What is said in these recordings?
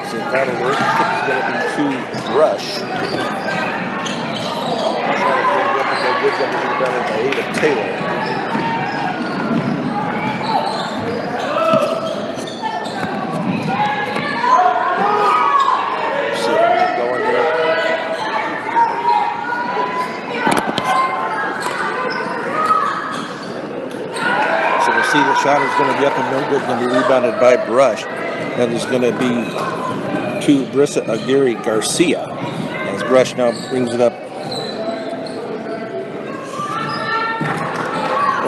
See if that'll work. It's going to be to Rush. Good, going to be better by Ada Taylor. See if we get going here. So we'll see the shot is going to be up and no good. Going to be rebounded by Brush. That is going to be to Brissa Aguirre Garcia. As Brush now brings it up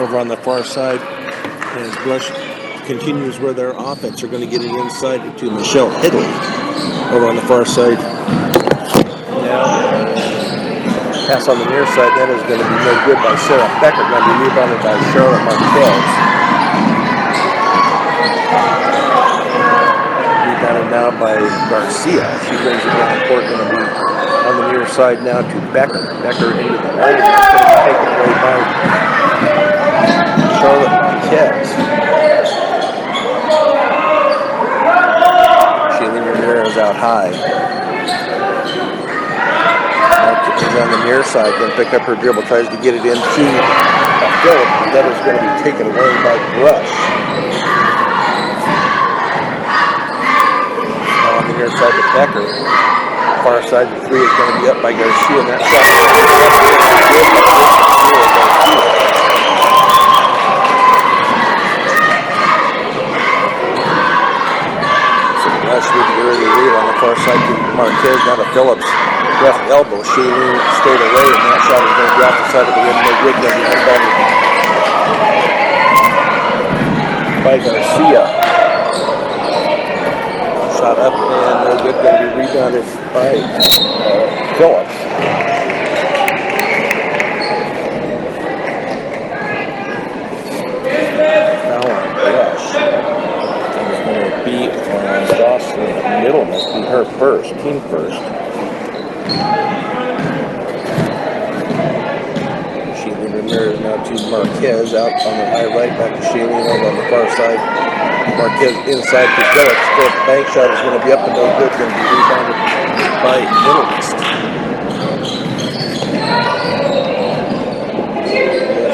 over on the far side, as Brush continues where their offense are going to get it inside to Michelle Hidley over on the far side. Now, pass on the near side, that is going to be no good by Sarah Becker, going to be rebounded by Charlotte Marquez. Rebounded now by Garcia. She brings it down court, going to be on the near side now to Becker. Becker into the lane, that's going to be taken away by Charlotte Marquez. Shailene Ramirez out high. Marquez on the near side, then pick up her dribble, tries to get it into Phillips. That is going to be taken away by Brush. Now on the near side to Becker. Far side, the three is going to be up by Garcia, and that shot is going to be good by Garcia. Rush with the early lead on the far side to Marquez, now to Phillips. Left elbow, Shailene stayed away, and that shot is going to be off the side of the rim. No good, going to be rebounded by Garcia. Shot up and no good, going to be rebounded by Phillips. Foul on Rush. Be on Jocelyn Middle must be her first, team first. Shailene Ramirez now to Marquez, out on the high right, back to Shailene over on the far side. Marquez inside to Phillips. Phillips bank shot is going to be up and no good, going to be rebounded by Middlemist.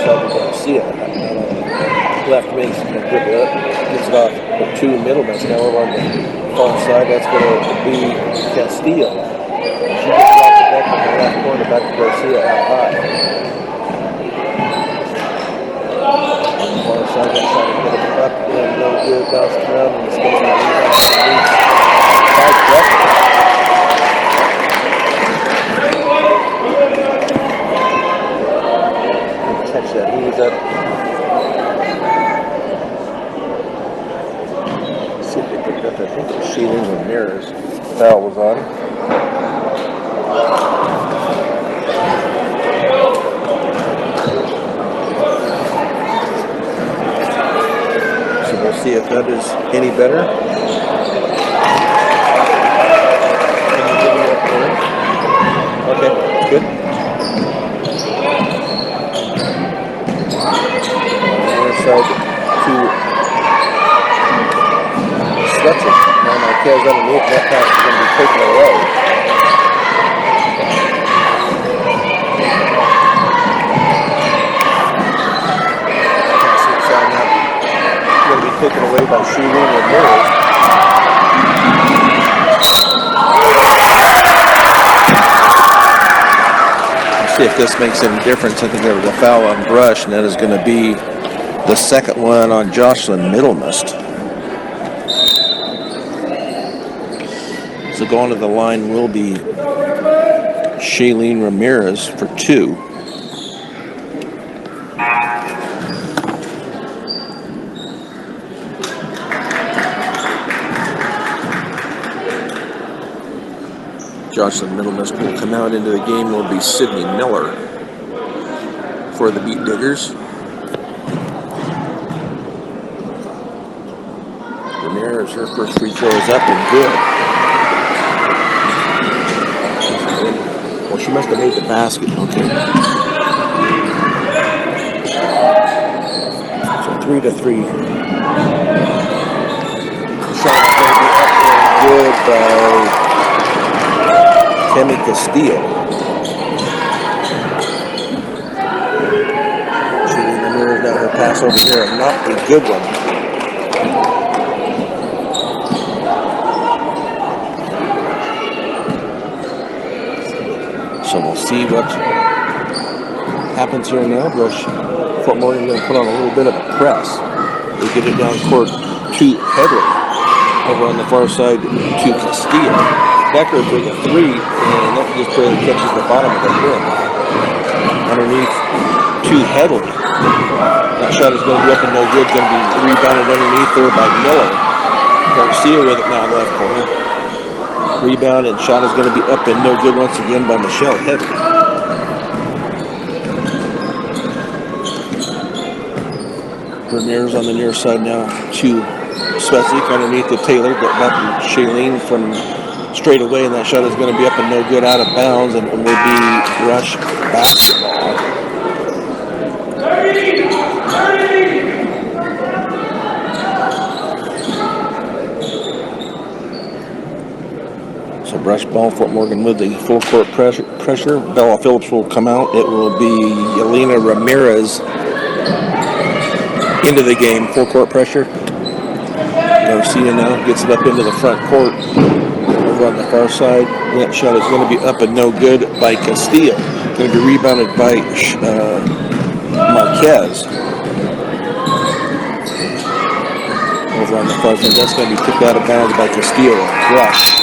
Garcia. Left wing, gets it off to Middlemist. Now over on the far side, that's going to be Castillo. She gets it off the deck on the left corner, back to Garcia out high. On the far side, that shot is going to be up and no good, bouncing around, and it's going to be rebounded by Becker. Catch that. Who was that? I think it was Shailene Ramirez. Foul was on. So we'll see if that is any better. Okay, good. Other side to Fletcher. Now Marquez underneath, that pass is going to be taken away. Pass inside now, going to be taken away by Shailene Ramirez. Let's see if this makes any difference. I think there was a foul on Brush, and that is going to be the second one on Jocelyn Middlemist. So going to the line will be Shailene Ramirez for two. Jocelyn Middlemist will come out into the game. Will be Sydney Miller for the Beat Diggers. Ramirez, her first free throw is up and good. Well, she must have made the basket. Okay. So 3-3. Shot is going to be up there. good by Kemi Castillo. Shooting the mirror down her pass over here, and not a good one. So we'll see what happens here now. Fort Morgan going to put on a little bit of a press. They get it down court to Headley. Over on the far side to Castillo. Becker with a three, and that just barely catches the bottom of the rim. Underneath to Headley. That shot is going to be up and no good. Going to be rebounded underneath there by Miller. Garcia with it now left corner. Rebound and shot is going to be up and no good once again by Michelle Headley. Ramirez on the near side now to Svetsik underneath the Taylor, but back to Shailene from straight away, and that shot is going to be up and no good, out of bounds, and will be Rush basketball. So Brush ball, Fort Morgan with the full court pressure. Bella Phillips will come out. It will be Yelena Ramirez into the game, full court pressure. Garcia now gets it up into the front court over on the far side. That shot is going to be up and no good by Castillo. Going to be rebounded by Marquez. Over on the far side. That's going to be kicked out of bounds by Castillo. Rush.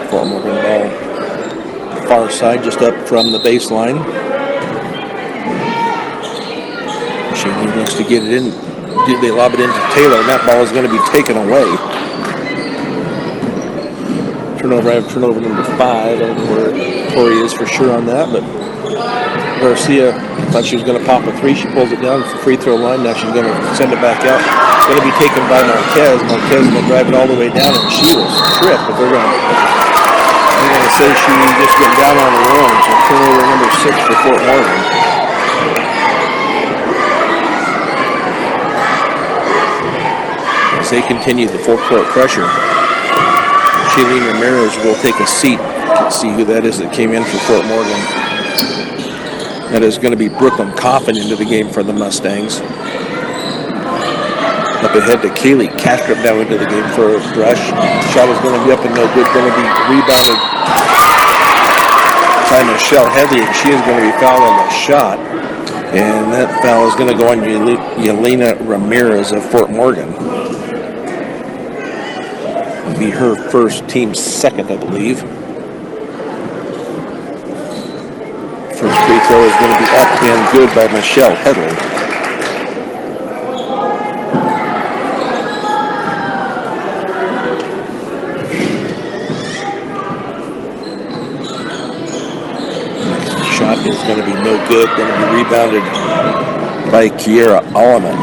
Fort Morgan ball. Far side, just up from the baseline. She wants to get it in. They lob it into Taylor, and that ball is going to be taken away. Turnover, I have turnover number 5. I don't know where Tori is for sure on that, but Garcia thought she was going to pop a 3. She pulls it down for free throw line. Now she's going to send it back out. It's going to be taken by Marquez. Marquez is going to drive it all the way down, and she was tripped, but they're going to say she just went down on her own. So turnover number 6 for Fort Morgan. As they continue the full court pressure, Shailene Ramirez will take a seat. Let's see who that is that came in for Fort Morgan. That is going to be Brooklyn Coffin into the game for the Mustangs. Up ahead to Kaylee Kastrup down into the game for Brush. Shot is going to be up and no good. Going to be rebounded by Michelle Headley, and she is going to be fouled on the shot. And that foul is going to go on Yelena Ramirez of Fort Morgan. It'll be her first, team's second, I believe. First free throw is going to be up and good by Michelle Headley. Shot is going to be no good. Going to be rebounded by Kiera Alleman.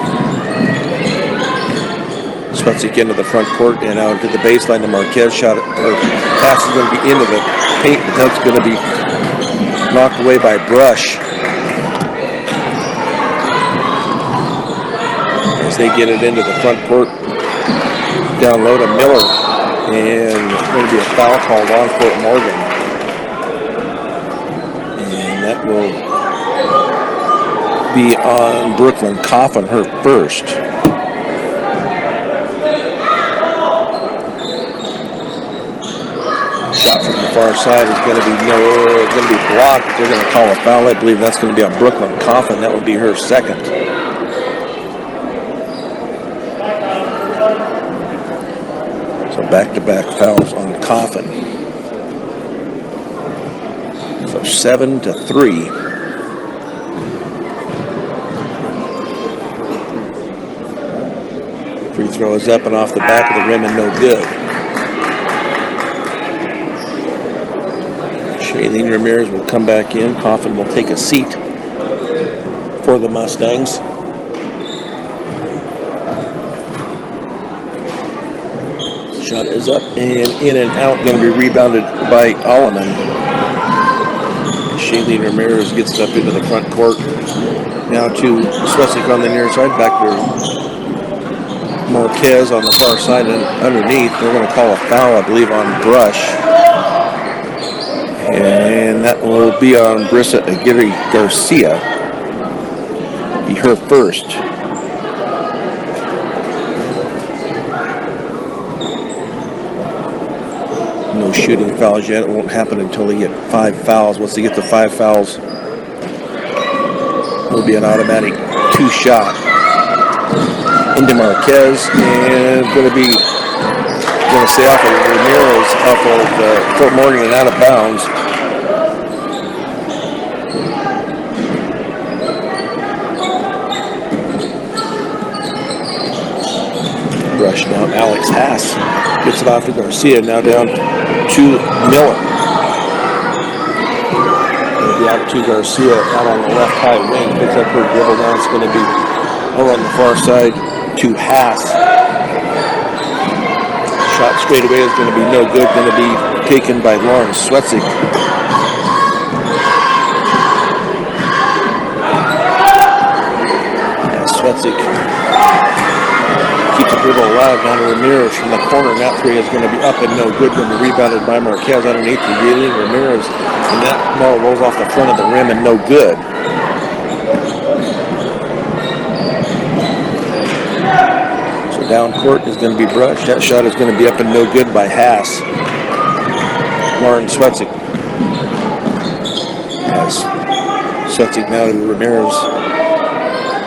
Svetsik into the front court and out to the baseline. The Marquez shot, pass is going to be into the paint, but that's going to be knocked away by Brush. As they get it into the front court, down low to Miller, and it's going to be a foul called on Fort Morgan. And that will be on Brooklyn Coffin, her first. Shot from the far side is going to be blocked. They're going to call a foul. I believe that's going to be on Brooklyn Coffin. That would be her second. So back-to-back fouls on Coffin. So 7-3. Free throw is up and off the back of the rim and no good. Shailene Ramirez will come back in. Coffin will take a seat for the Mustangs. Shot is up and in and out. Going to be rebounded by Alleman. Shailene Ramirez gets it up into the front court. Now to Swetzik on the near side, back to Marquez on the far side and underneath. They're going to call a foul, I believe, on Brush. And that will be on Brissa Aguirre Garcia. Be her first. No shooting fouls yet. It won't happen until they get 5 fouls. Once they get the 5 fouls, it'll be an automatic 2-shot into Marquez, and going to stay off of Ramirez, off of Fort Morgan and out of bounds. Brush now. Alex Haas gets it off to Garcia. Now down to Miller. It'll be out to Garcia out on the left high wing. Picks up her dribble. Now it's going to be over on the far side to Haas. Shot straight away is going to be no good. Going to be taken by Lauren Swetzik. Swetzik keeps the dribble alive. Now to Ramirez from the corner. And that three is going to be up and no good. Going to be rebounded by Marquez underneath the Shailene Ramirez. And that ball rolls off the front of the rim and no good. So down court is going to be Brush. That shot is going to be up and no good by Haas. Lauren Swetzik. As Swetzik now to Ramirez.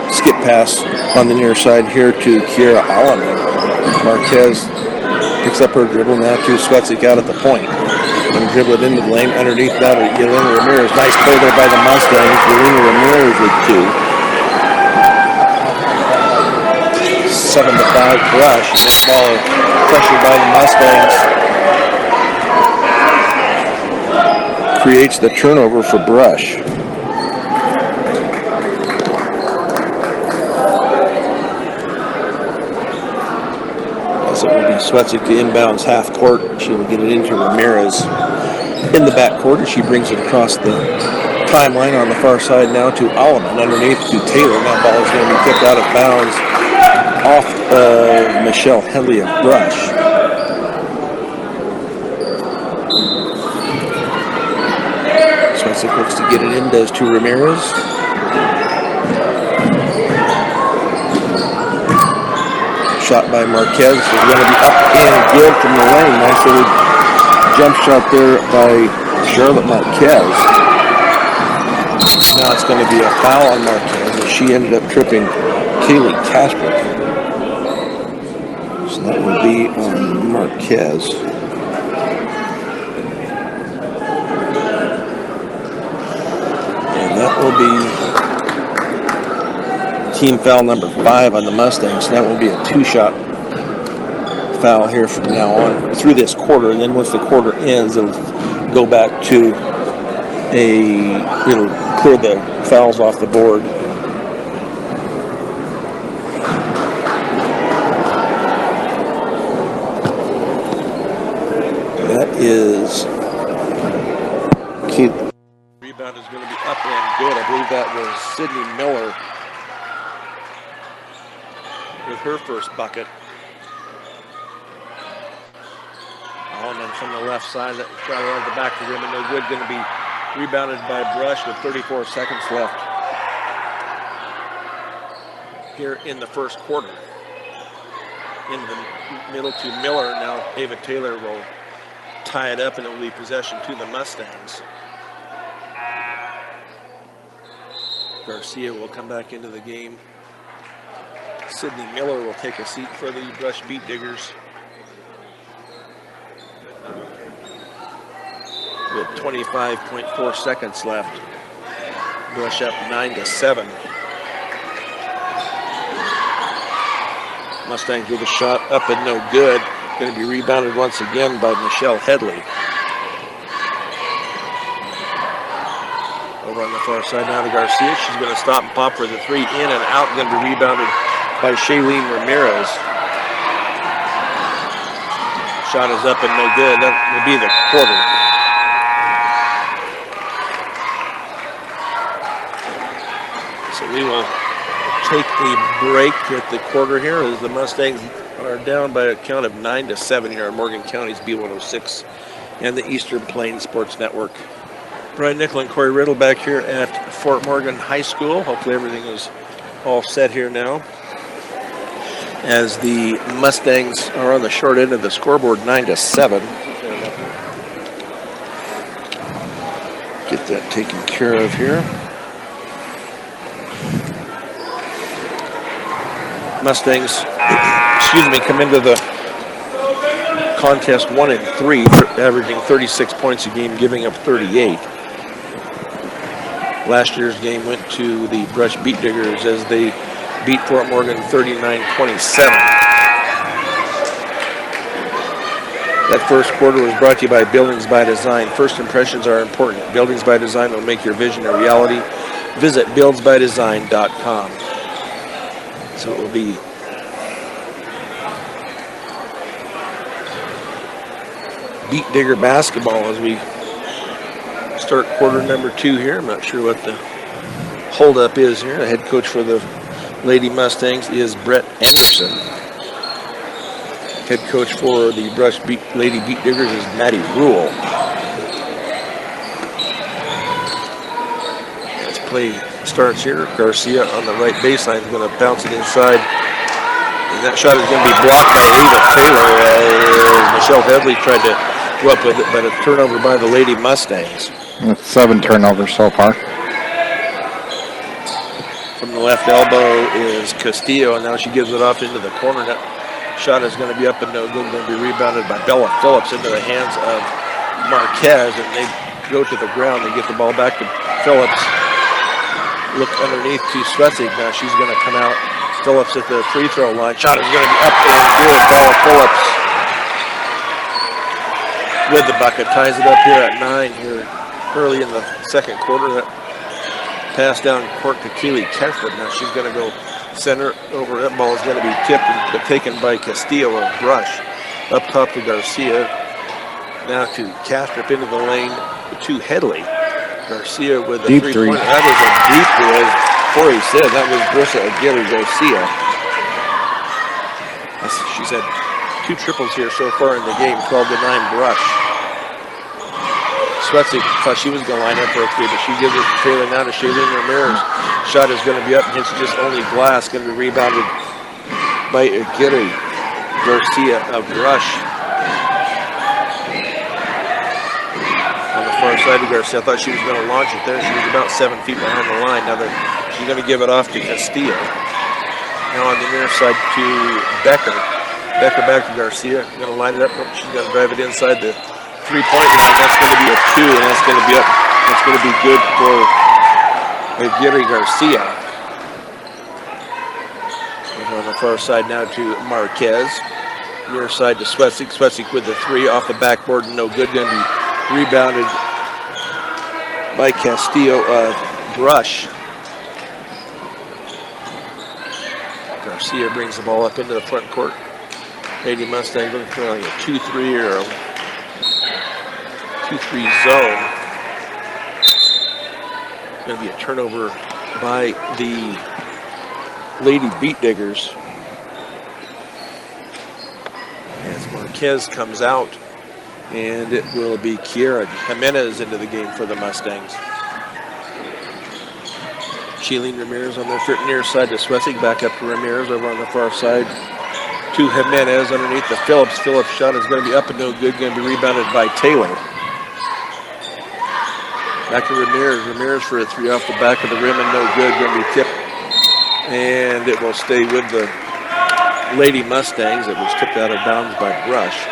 Skip pass on the near side here to Kiera Alleman. Marquez picks up her dribble now to Swetzik out at the point. And dribble it into the lane underneath now to Yelena Ramirez. Nice play there by the Mustangs. Yelena Ramirez with 2. 7-5 Brush. This ball pressured by the Mustangs. Creates the turnover for Brush. It will be Swetzik to inbounds half court. She will get it into Ramirez in the back court as she brings it across the timeline on the far side now to Alleman. Underneath to Taylor. That ball is going to be kicked out of bounds off of Michelle Headley of Brush. Swetzik looks to get it in, does to Ramirez. Shot by Marquez is going to be up and good from the lane. Nice little jump shot there by Charlotte Marquez. Now it's going to be a foul on Marquez, and she ended up tripping Kaylee Casper. So that will be on Marquez. And that will be team foul number 5 on the Mustangs. That will be a 2-shot foul here from now on through this quarter, and then once the quarter ends, it'll go back to it'll clear the fouls off the board. That is Keith. Rebound is going to be up and good. I believe that was Sydney Miller with her first bucket. Alleman from the left side, that shot around the back of the rim and no good. Going to be rebounded by Brush with 34 seconds left here in the first quarter. In the middle to Miller. Now Ava Taylor will tie it up and it will be possession to the Mustangs. Garcia will come back into the game. Sydney Miller will take a seat for the Brush Beat Diggers. With 25.4 seconds left. Brush up 9-7. Mustangs with a shot up and no good. Going to be rebounded once again by Michelle Headley. Over on the far side now to Garcia. She's going to stop and pop for the 3 in and out. Going to be rebounded by Shailene Ramirez. Shot is up and no good. That will be the quarter. We will take a break at the quarter here as the Mustangs are down by a count of 9-7 here on Morgan County's B106 and the Eastern Plains Sports Network. Brian Nickel and Corey Riddle back here at Fort Morgan High School. Hopefully everything is all set here now, as the Mustangs are on the short end of the scoreboard, 9-7. Get that taken care of here. Mustangs, come into the contest 1-3, averaging 36 points a game, giving up 38. Last year's game went to the Brush Beat Diggers as they beat Fort Morgan 39-27. That first quarter was brought to you by Buildings by Design. First impressions are important. Buildings by Design will make your vision a reality. Visit buildsbydesign.com. So it will be Beat Digger basketball as we start quarter number 2 here. I'm not sure what the holdup is here. The head coach for the Lady Mustangs is Brett Anderson. Head coach for the Lady Beat Diggers is Maddie Rule. As play starts here, Garcia on the right baseline is going to bounce it inside. And that shot is going to be blocked by Rita Taylor as Michelle Headley tried to go up with it, but a turnover by the Lady Mustangs. That's 7 turnovers so far. From the left elbow is Castillo, and now she gives it off into the corner. That shot is going to be up and no good, going to be rebounded by Bella Phillips into the hands of Marquez, and they go to the ground. They get the ball back to Phillips. Look underneath to Svetzig. Now she's going to come out. Phillips at the free throw line. Shot is going to be up and good. Bella Phillips with the bucket. Ties it up here at 9 here early in the second quarter. That pass down court to Keely Kessler. Now she's going to go center over. That ball is going to be tipped but taken by Castillo of Brush. Up top to Garcia. Now to Castrop into the lane to Headley. Garcia with a three-pointer. That was a deep three, as Corey said. That was Brissa Aguirre Garcia. She's had 2 triples here so far in the game, 12-9 Brush. Svetzig thought she was going to line up for a 3, but she gives it to Taylor now to Shailene Ramirez. Shot is going to be up against just only glass, going to be rebounded by Aguirre Garcia of Brush. On the far side of Garcia, I thought she was going to launch it there. She was about 7 feet behind the line. Now she's going to give it off to Castillo. Now on the near side to Becker. Becker back to Garcia. Going to line it up. She's going to drive it inside the 3-point line. That's going to be a 2, and that's going to be up. That's going to be good for Aguirre Garcia. And on the far side now to Marquez. Near side to Svetzig. Svetzig with the 3 off the backboard. No good. Going to be rebounded by Castillo of Brush. Garcia brings the ball up into the front court. Lady Mustang looking for like a 2-3 or a 2-3 zone. It's going to be a turnover by the Lady Beat Diggers. As Marquez comes out, and it will be Kiera Jimenez into the game for the Mustangs. Shailene Ramirez on the near side to Svetzig, back up to Ramirez over on the far side to Jimenez underneath the Phillips. Phillips shot is going to be up and no good, going to be rebounded by Taylor. Back to Ramirez. Ramirez for a 3 off the back of the rim and no good, going to be tipped. And it will stay with the Lady Mustangs. It was tipped out of bounds by Brush.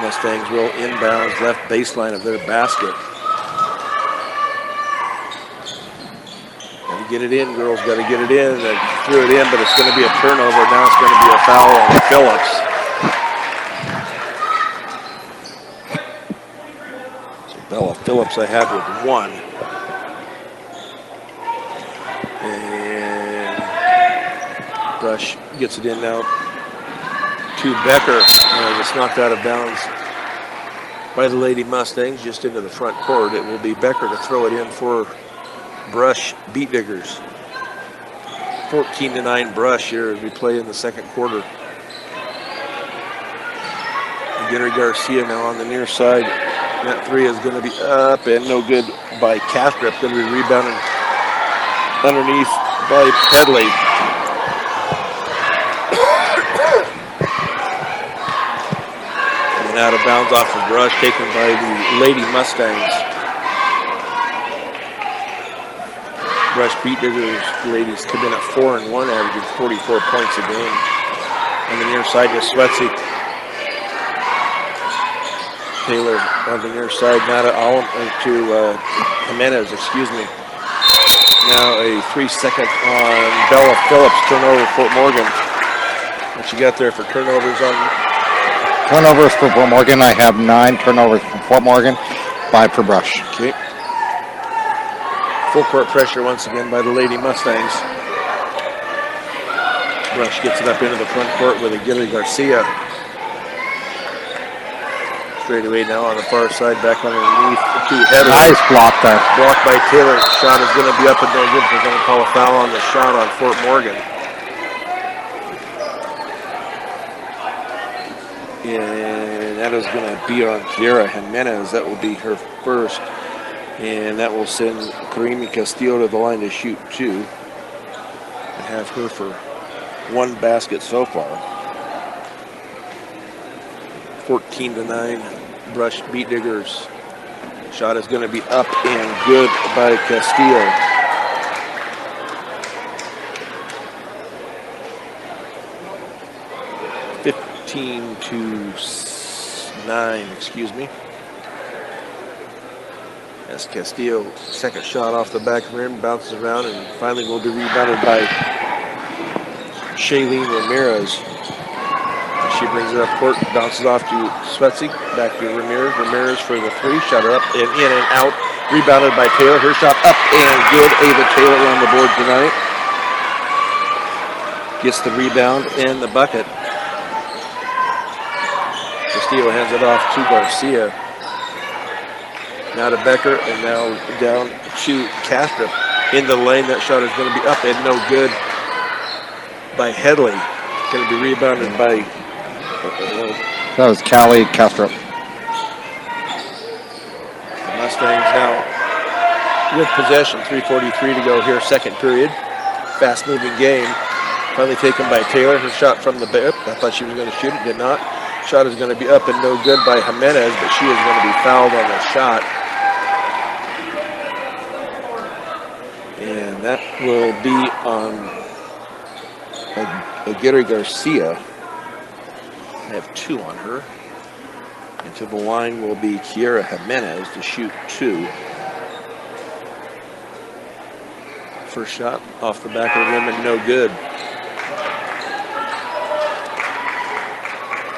Mustangs will inbounds left baseline of their basket. Got to get it in, girls. Got to get it in. They threw it in, but it's going to be a turnover. Now it's going to be a foul on Phillips. So Bella Phillips I have with 1. And Brush gets it in now to Becker. It's knocked out of bounds by the Lady Mustangs just into the front court. It will be Becker to throw it in for Brush Beet Diggers. 14-9 Brush here as we play in the second quarter. Gary Garcia now on the near side. That three is going to be up and no good by Kastrup. Going to be rebounded underneath by Pedley. And out of bounds off of Brush, taken by the Lady Mustangs. Brush Beet Diggers ladies come in at 4-1, averaging 44 points a game. On the near side to Swetsy. Taylor on the near side, now to Jimenez, excuse me. Now a 3-second on Bella Phillips, turnover Fort Morgan. What you got there for turnovers on? Turnovers for Fort Morgan. I have 9 turnovers for Fort Morgan, 5 for Brush. Okay. Full court pressure once again by the Lady Mustangs. Brush gets it up into the front court with a Gilly Garcia. Straight away now on the far side, back underneath to header. Nice block there. Blocked by Taylor. Shot is going to be up and no good. They're going to call a foul on the shot on Fort Morgan. And that is going to be on Kiera Jimenez. That will be her first. And that will send Karimi Castillo to the line to shoot 2. And have her for 1 basket so far. 14-9. Brush Beet Diggers. Shot is going to be up and good by Castillo. (15-9), excuse me. As Castillo, second shot off the back rim, bounces around and finally will be rebounded by Shailene Ramirez. She brings it up court, bounces off to Swetsy, back to Ramirez. Ramirez for the 3, shot her up and in and out. Rebounded by Taylor. Her shot up and good. Ava Taylor on the board tonight. Gets the rebound and the bucket. Castillo hands it off to Garcia. Now to Becker and now down to Kastrup. In the lane, that shot is going to be up and no good by Headley. Going to be rebounded by... That was Callie Kastrup. The Mustangs now with possession. 3:43 to go here, second period. Fast moving game. Finally taken by Taylor. Her shot from the back. I thought she was going to shoot it, did not. Shot is going to be up and no good by Jimenez, but she is going to be fouled on the shot. And that will be on Gary Garcia. I have 2 on her. And to the line will be Kiera Jimenez to shoot 2. First shot off the back of the rim and no good.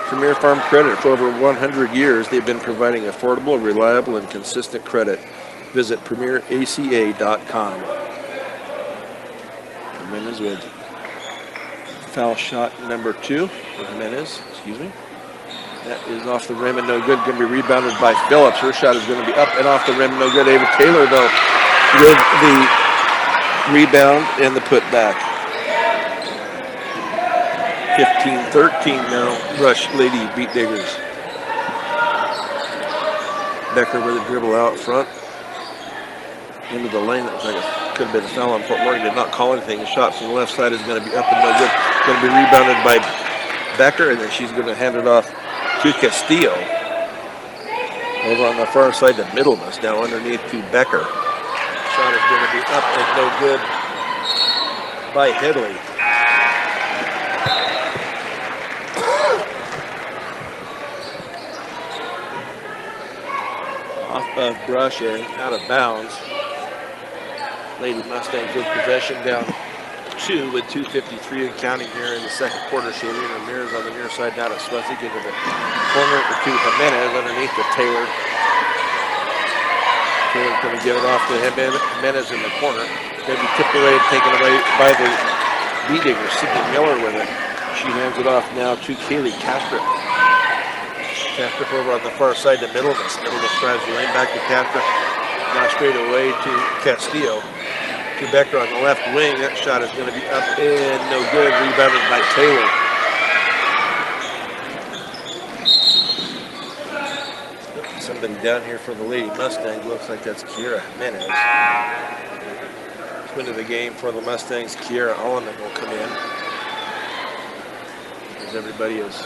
Premier Farm Credit. For over 100 years, they've been providing affordable, reliable, and consistent credit. Visit premieraca.com. Jimenez with foul shot number 2 for Jimenez, excuse me. That is off the rim and no good. Going to be rebounded by Phillips. Her shot is going to be up and off the rim, no good. Ava Taylor, though, with the rebound and the putback. 15-13 now. Brush Lady Beet Diggers. Becker with a dribble out front. Into the lane. That looks like it could have been a foul on Fort Morgan. Did not call anything. The shot from the left side is going to be up and no good. Going to be rebounded by Becker, and then she's going to hand it off to Castillo. Over on the far side to Middlemas, now underneath to Becker. Shot is going to be up and no good by Headley. Off of Brush and out of bounds. Lady Mustangs with possession down 2 with 2:53 and counting here in the second quarter. Shailene Ramirez on the near side, down to Swetsy, into the corner to Jimenez underneath to Taylor. Taylor's going to give it off to Jimenez in the corner. Going to be tipped away and taken away by the Beet Diggers. Sydney Miller with it. She hands it off now to Kaylee Kastrup. Castrop over on the far side to Middlemas. Middlemas drives the lane back to Castrop. Now straight away to Castillo. To Becker on the left wing. That shot is going to be up and no good. Rebounded by Taylor. Somebody down here for the Lady Mustangs. Looks like that's Kiera Jimenez. Into the game for the Mustangs. Kiera Alleman will come in. As everybody is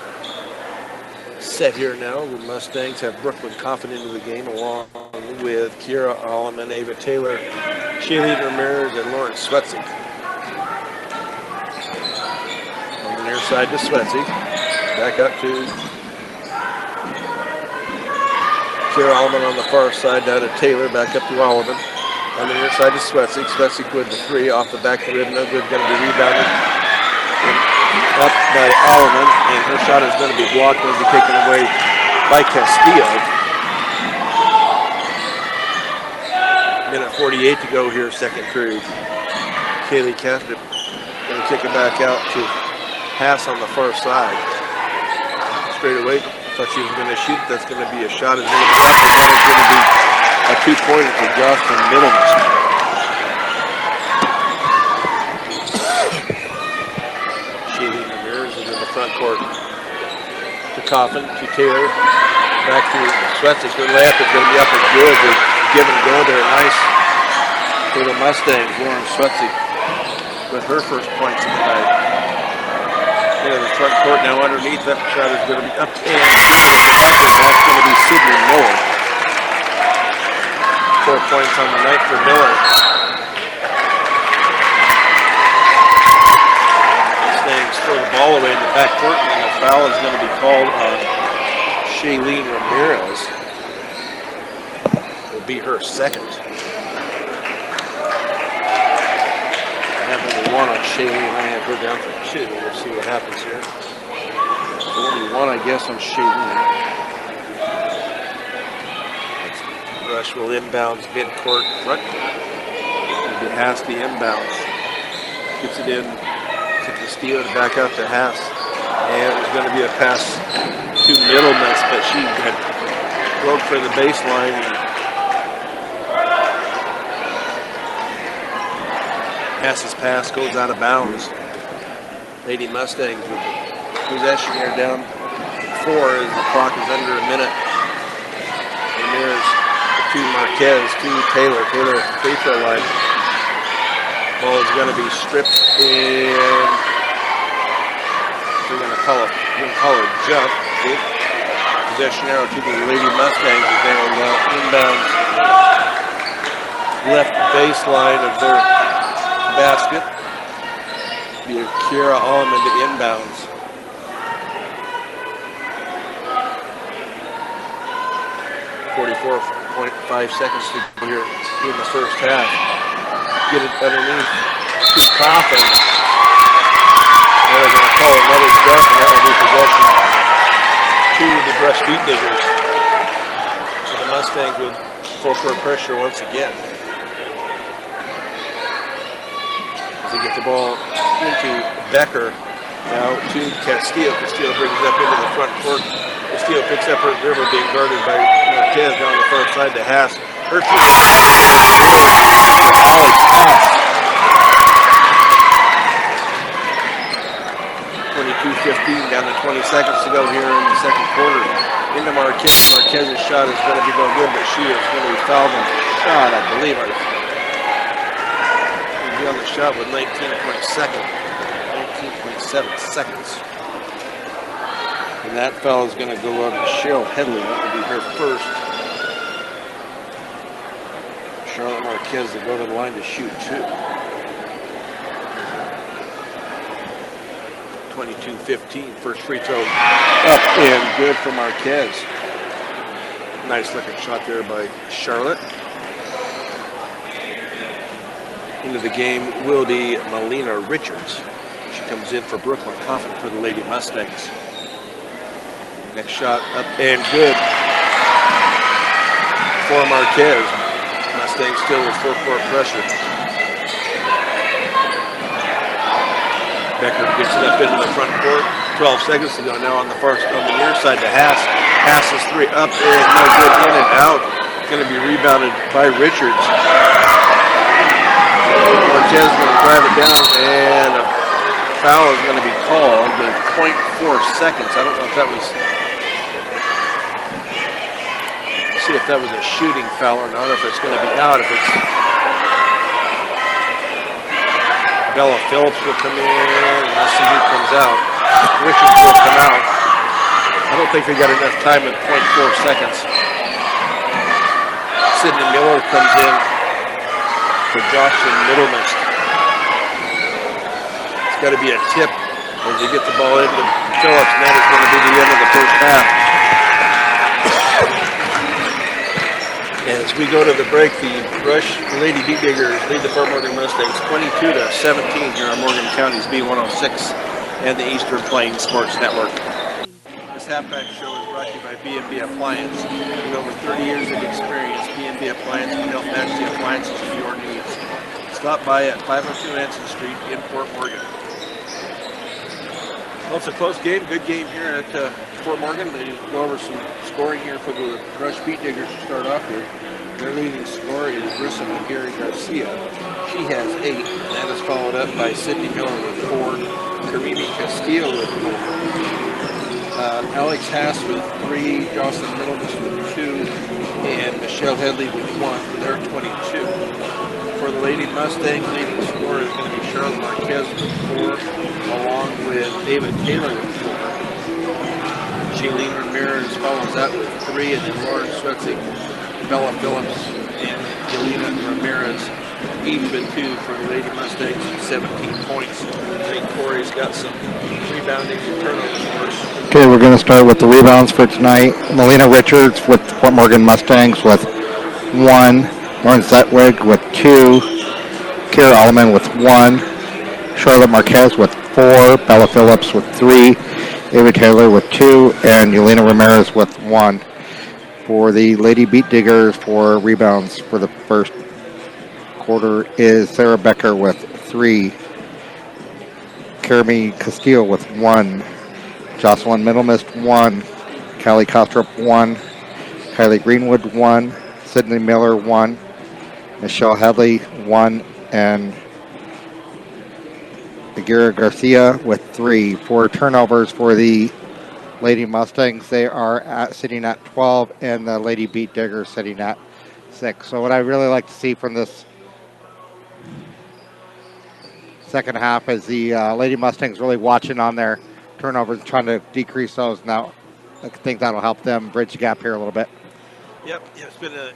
set here now, the Mustangs have Brooklyn Coffin into the game along with Kiera Alleman, Ava Taylor, Shailene Ramirez, and Lauren Swetzig. On the near side to Swetzig. Back up to Kiera Alleman on the far side, down to Taylor, back up to Alleman. On the near side to Swetzig. Swetzig with the three off the back of the rim. No good. Going to be rebounded up by Alleman. And her shot is going to be blocked. Going to be taken away by Castillo. Minute 48 to go here, second period. Kaylee Castrop going to kick it back out to Haas on the far side. Straight away. Thought she was going to shoot. That's going to be a shot. Is going to be up. And that is going to be a two-pointer to Jocelyn Middlemas. Shailene Ramirez is in the front court to Coffin, to Taylor, back to Swetzig. Her layup is going to be up and good. They give and go there. Nice for the Mustangs. Lauren Swetzig with her first points of the night. Into the front court now underneath. That shot is going to be up and that's going to be Sydney Miller. 4 points on the night for Miller. Mustangs throw the ball away in the backcourt, and the foul is going to be called on Shailene Ramirez. Will be her second. I have only one on Shailene. I have her down for two. We'll see what happens here. Only one, I guess, on Shailene. Rush will inbounds mid-court, front court. It has the inbounds. Gets it in to Castillo to back out to Haas. And it was going to be a pass to Middlemas, but she had broke for the baseline. Haas's pass goes out of bounds. Lady Mustangs with possession here down 4 as the clock is under a minute. Ramirez to Marquez, to Taylor. Taylor at the free throw line. Ball is going to be stripped and we're going to call a jump. Possession arrow to the Lady Mustangs as they will now inbounds left baseline of their basket. Be Kiera Alleman to inbounds. 44.5 seconds to go here in the first half. Get it underneath to Coffin. They're going to call another jump, and that will be possession to the Brush Beat Diggers. So the Mustangs with full court pressure once again. As they get the ball into Becker. Now to Castillo. Castillo brings it up into the front court. Castillo picks up her dribble, being guarded by Marquez down the far side to Haas. Her two college pass. 22-15, down to 20 seconds to go here in the second quarter. Into Marquez. Marquez's shot is going to be no good, but she is going to be fouled on the shot, I believe. She'll be on the shot with 19.7 seconds. And that foul is going to go on to Cheryl Headley. That will be her first. Charlotte Marquez to go to the line to shoot 2. 22-15. First free throw up and good for Marquez. Nice looking shot there by Charlotte. Into the game will be Melina Richards. She comes in for Brooklyn Coffin for the Lady Mustangs. Next shot up and good for Marquez. Mustangs still with full court pressure. Becker gets it up into the front court. 12 seconds to go now on the near side to Haas. Passes 3 up and no good, in and out. Going to be rebounded by Richards. Marquez going to drive it down, and a foul is going to be called with 0.4 seconds. I don't know if that was. See if that was a shooting foul or not. If it's going to be out. If it's Bella Phillips will come in. Let's see who comes out. Richards will come out. I don't think they got enough time at 0.4 seconds. Sidney Miller comes in for Jocelyn Middlemist. It's got to be a tip as they get the ball into Phillips, and that is going to be the end of the first half. And as we go to the break, the Rush Lady Beat Diggers lead the Fort Morgan Mustangs 22-17 here on Morgan County's B106 and the Eastern Plains Sports Network. This halfback show is brought to you by B&B Appliance. With over 30 years of experience, B&B Appliance can help match the appliances to your needs. Stop by at 502 Anson Street in Fort Morgan. Well, it's a close game, good game here at Fort Morgan. They go over some scoring here for the Rush Beat Diggers to start off here. Their leading scorer is Rissa McGarry Garcia. She has 8. That is followed up by Sydney Miller with 4, Karimi Castillo with 4, Alex Haas with 3, Jocelyn Middlemas with 2, and Michelle Headley with 1. They're 22. For the Lady Mustangs, leading scorer is going to be Charlotte Marquez with 4, along with David Taylor with 4. Jaylene Ramirez follows that with 3, and then Lauren Swetzig, Bella Phillips, and Yelena Ramirez each with 2 for the Lady Mustangs, 17 points. I think Corey's got some rebounding and turnovers for us. Okay, we're going to start with the rebounds for tonight. Melina Richards with Fort Morgan Mustangs with 1, Lauren Zetwig with 2, Kira Alleman with 1, Charlotte Marquez with 4, Bella Phillips with 3, Ava Taylor with 2, and Yelena Ramirez with 1. For the Lady Beat Diggers for rebounds for the first quarter is Sarah Becker with 3, Karimi Castillo with 1, Jocelyn Middlemist 1, Callie Kostrup 1, Kylie Greenwood 1, Sydney Miller 1, Michelle Hadley 1, and Aguirre Garcia with 3. For turnovers for the Lady Mustangs, they are sitting at 12, and the Lady Beat Diggers sitting at 6. So what I really like to see from this second half is the Lady Mustangs really watching on their turnovers, trying to decrease those. Now, I think that'll help them bridge the gap here a little bit. Yep, it's been a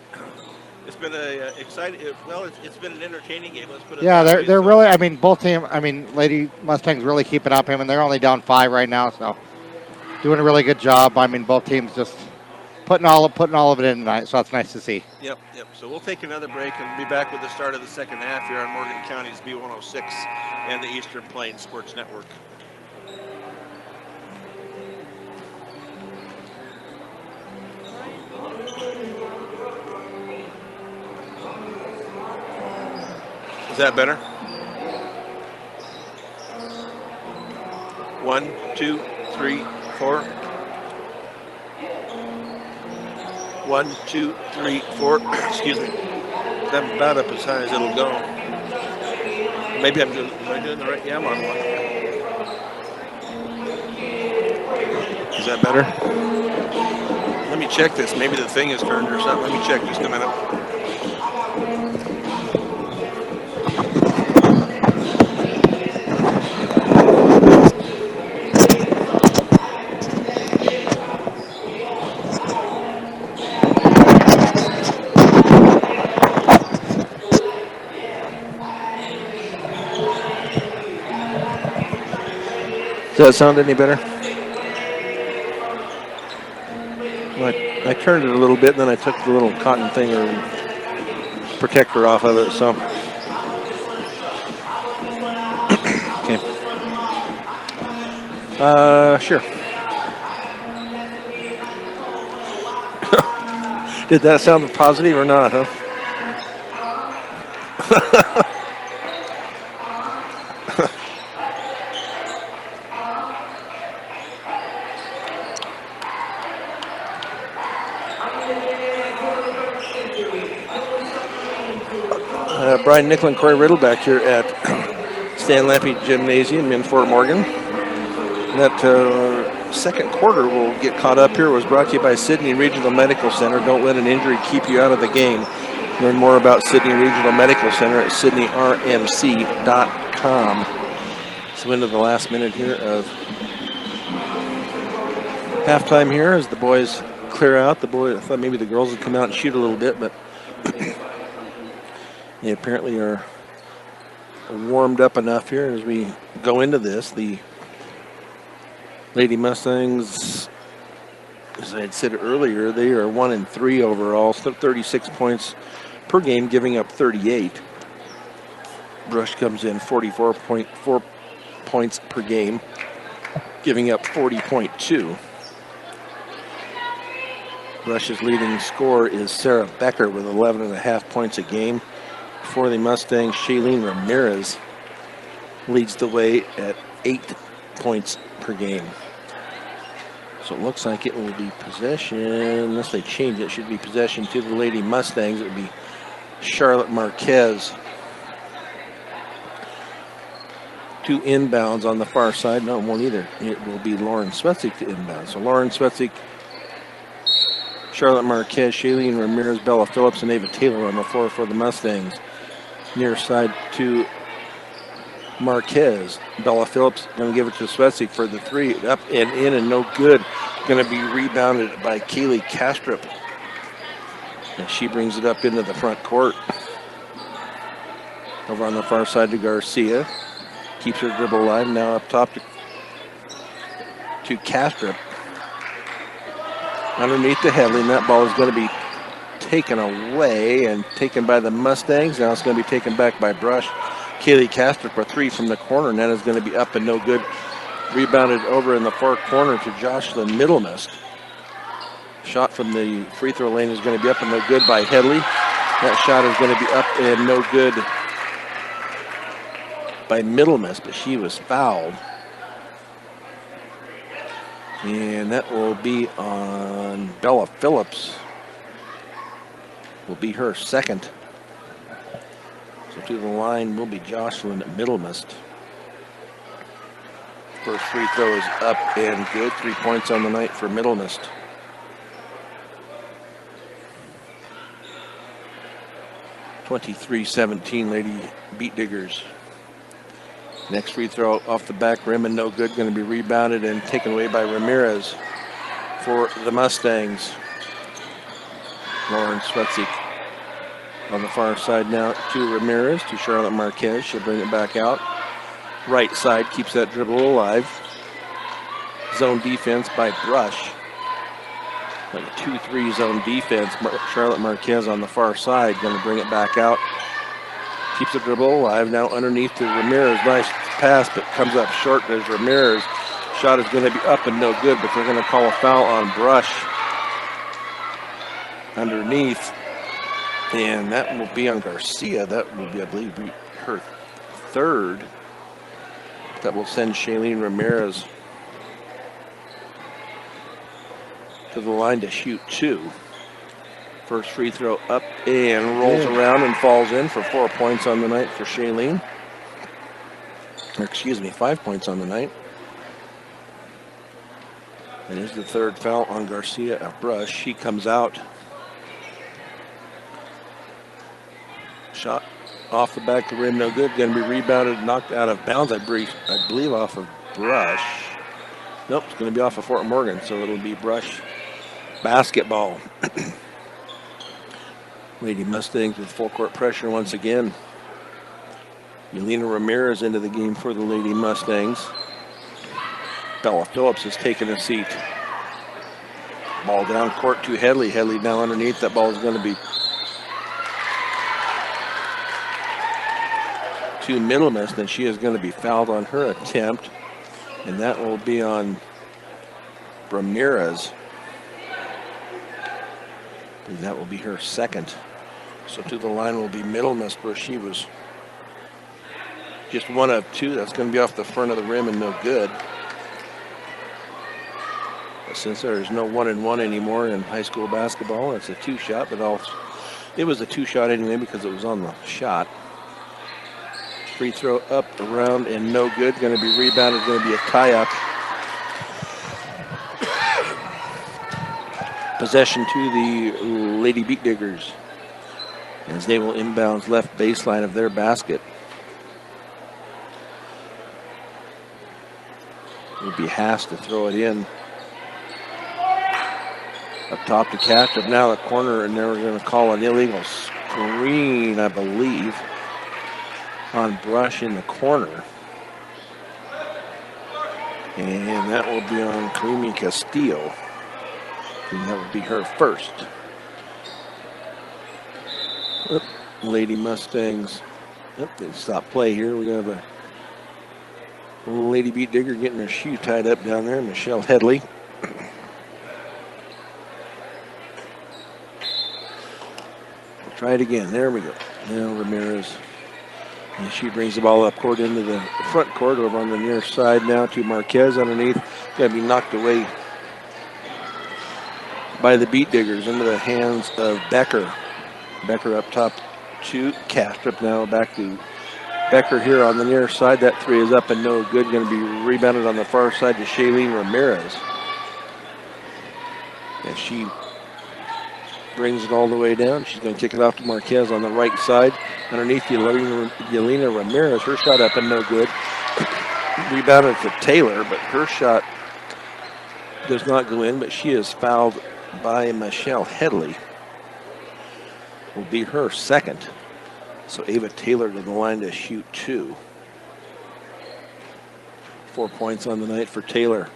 exciting. Well, it's been an entertaining game. Let's put it. Yeah, they're really. I mean, both team. I mean, Lady Mustangs really keep it up. I mean, they're only down 5 right now, so doing a really good job. I mean, both teams just putting all of it in tonight. So it's nice to see. Yep. So we'll take another break and be back with the start of the second half here on Morgan County's B106 and the Eastern Plains Sports Network. Is that better? 1, 2, 3, 4. 1, 2, 3, 4. Excuse me. I'm about up as high as it'll go. Maybe am I doing the right? Yeah, I'm on 1. Is that better? Let me check this. Maybe the thing is turned or something. Let me check just a minute. Does that sound any better? I turned it a little bit, and then I took the little cotton thing or protector off of it, so. Okay. Sure. Did that sound positive or not, huh? Brian Nickel and Corey Riddle back here at Stan Lampe Gymnasium in Fort Morgan. That second quarter will get caught up here. It was brought to you by Sydney Regional Medical Center. Don't let an injury keep you out of the game. Learn more about Sydney Regional Medical Center at sydneyrmc.com. So into the last minute here of halftime here as the boys clear out. I thought maybe the girls would come out and shoot a little bit, but they apparently are warmed up enough here as we go into this. The Lady Mustangs, as I had said earlier, they are 1-3 overall, so 36 points per game, giving up 38. Brush comes in 44.4 points per game, giving up 40.2. Brush's leading scorer is Sarah Becker with 11.5 points a game. For the Mustangs, Shailene Ramirez leads the way at 8 points per game. So it looks like it will be possession, unless they change it, should be possession to the Lady Mustangs. It would be Charlotte Marquez. 2 inbounds on the far side. No, it won't either. It will be Lauren Svetzig to inbound. So Lauren Svetzig, Charlotte Marquez, Shailene Ramirez, Bella Phillips, and Ava Taylor on the floor for the Mustangs. Near side to Marquez. Bella Phillips going to give it to Svetzig for the 3. Up and in and no good. Going to be rebounded by Kaylee Kastrup. And she brings it up into the front court. Over on the far side to Garcia. Keeps her dribble alive. Now up top to Kastrup. Underneath the Headley, and that ball is going to be taken away and taken by the Mustangs. Now it's going to be taken back by Brush. Kaylee Kastrup for 3 from the corner, and that is going to be up and no good. Rebounded over in the far corner to Jocelyn Middlemist. Shot from the free throw lane is going to be up and no good by Headley. That shot is going to be up and no good by Middlemist, but she was fouled. And that will be on Bella Phillips. Will be her second. So to the line will be Jocelyn Middlemist. First free throw is up and good. 3 points on the night for Middlemist. (23-17) Lady Beat Diggers. Next free throw off the back rim and no good. Going to be rebounded and taken away by Ramirez for the Mustangs. Lauren Svetzig on the far side now to Ramirez, to Charlotte Marquez. She'll bring it back out. Right side keeps that dribble alive. Zone defense by Brush. Like a 2-3 zone defense. Charlotte Marquez on the far side. Going to bring it back out. Keeps the dribble alive. Now underneath to Ramirez. Nice pass, but comes up short. There's Ramirez. Shot is going to be up and no good, but they're going to call a foul on Brush underneath. And that will be on Garcia. That will be, I believe, her third. That will send Shailene Ramirez to the line to shoot 2. First free throw up and rolls around and falls in for 4 points on the night for Shailene. Or excuse me, 5 points on the night. That is the third foul on Garcia at Brush. She comes out. Shot off the back of the rim, no good. Going to be rebounded, knocked out of bounds, I believe off of Brush. Nope, it's going to be off of Fort Morgan, so it'll be Brush basketball. Lady Mustangs with full court pressure once again. Yelena Ramirez into the game for the Lady Mustangs. Bella Phillips has taken a seat. Ball down court to Headley. Headley now underneath. That ball is going to be to Middlemist, and she is going to be fouled on her attempt. And that will be on Ramirez. And that will be her second. So to the line will be Middlemist, where she was just 1 of 2. That's going to be off the front of the rim and no good. But since there is no 1-and-1 anymore in high school basketball, it's a 2-shot, but it was a 2-shot anyway because it was on the shot. Free throw up, around, and no good. Going to be rebounded, going to be a tie-up. Possession to the Lady Beat Diggers as they will inbound left baseline of their basket. It'll be Haas to throw it in. Up top to Castro. Now the corner, and they're going to call an illegal screen, I believe, on Brush in the corner. And that will be on Karimi Castillo. And that would be her first. Oop, Lady Mustangs. Oop, they stop play here. We have a Lady Beat Digger getting her shoe tied up down there. Michelle Headley. We'll try it again. There we go. Now Ramirez. And she brings the ball up court into the front court over on the near side now to Marquez underneath. Going to be knocked away by the Beat Diggers into the hands of Becker. Becker up top to Kastrup. Now back to Becker here on the near side. That three is up and no good. Going to be rebounded on the far side to Shailene Ramirez. And she brings it all the way down. She's going to kick it off to Marquez on the right side. Underneath Yelena Ramirez. Her shot up and no good. Rebounded for Taylor, but her shot does not go in, but she is fouled by Michelle Headley. Will be her second. So Ava Taylor to the line to shoot 2. 4 points on the night for Taylor.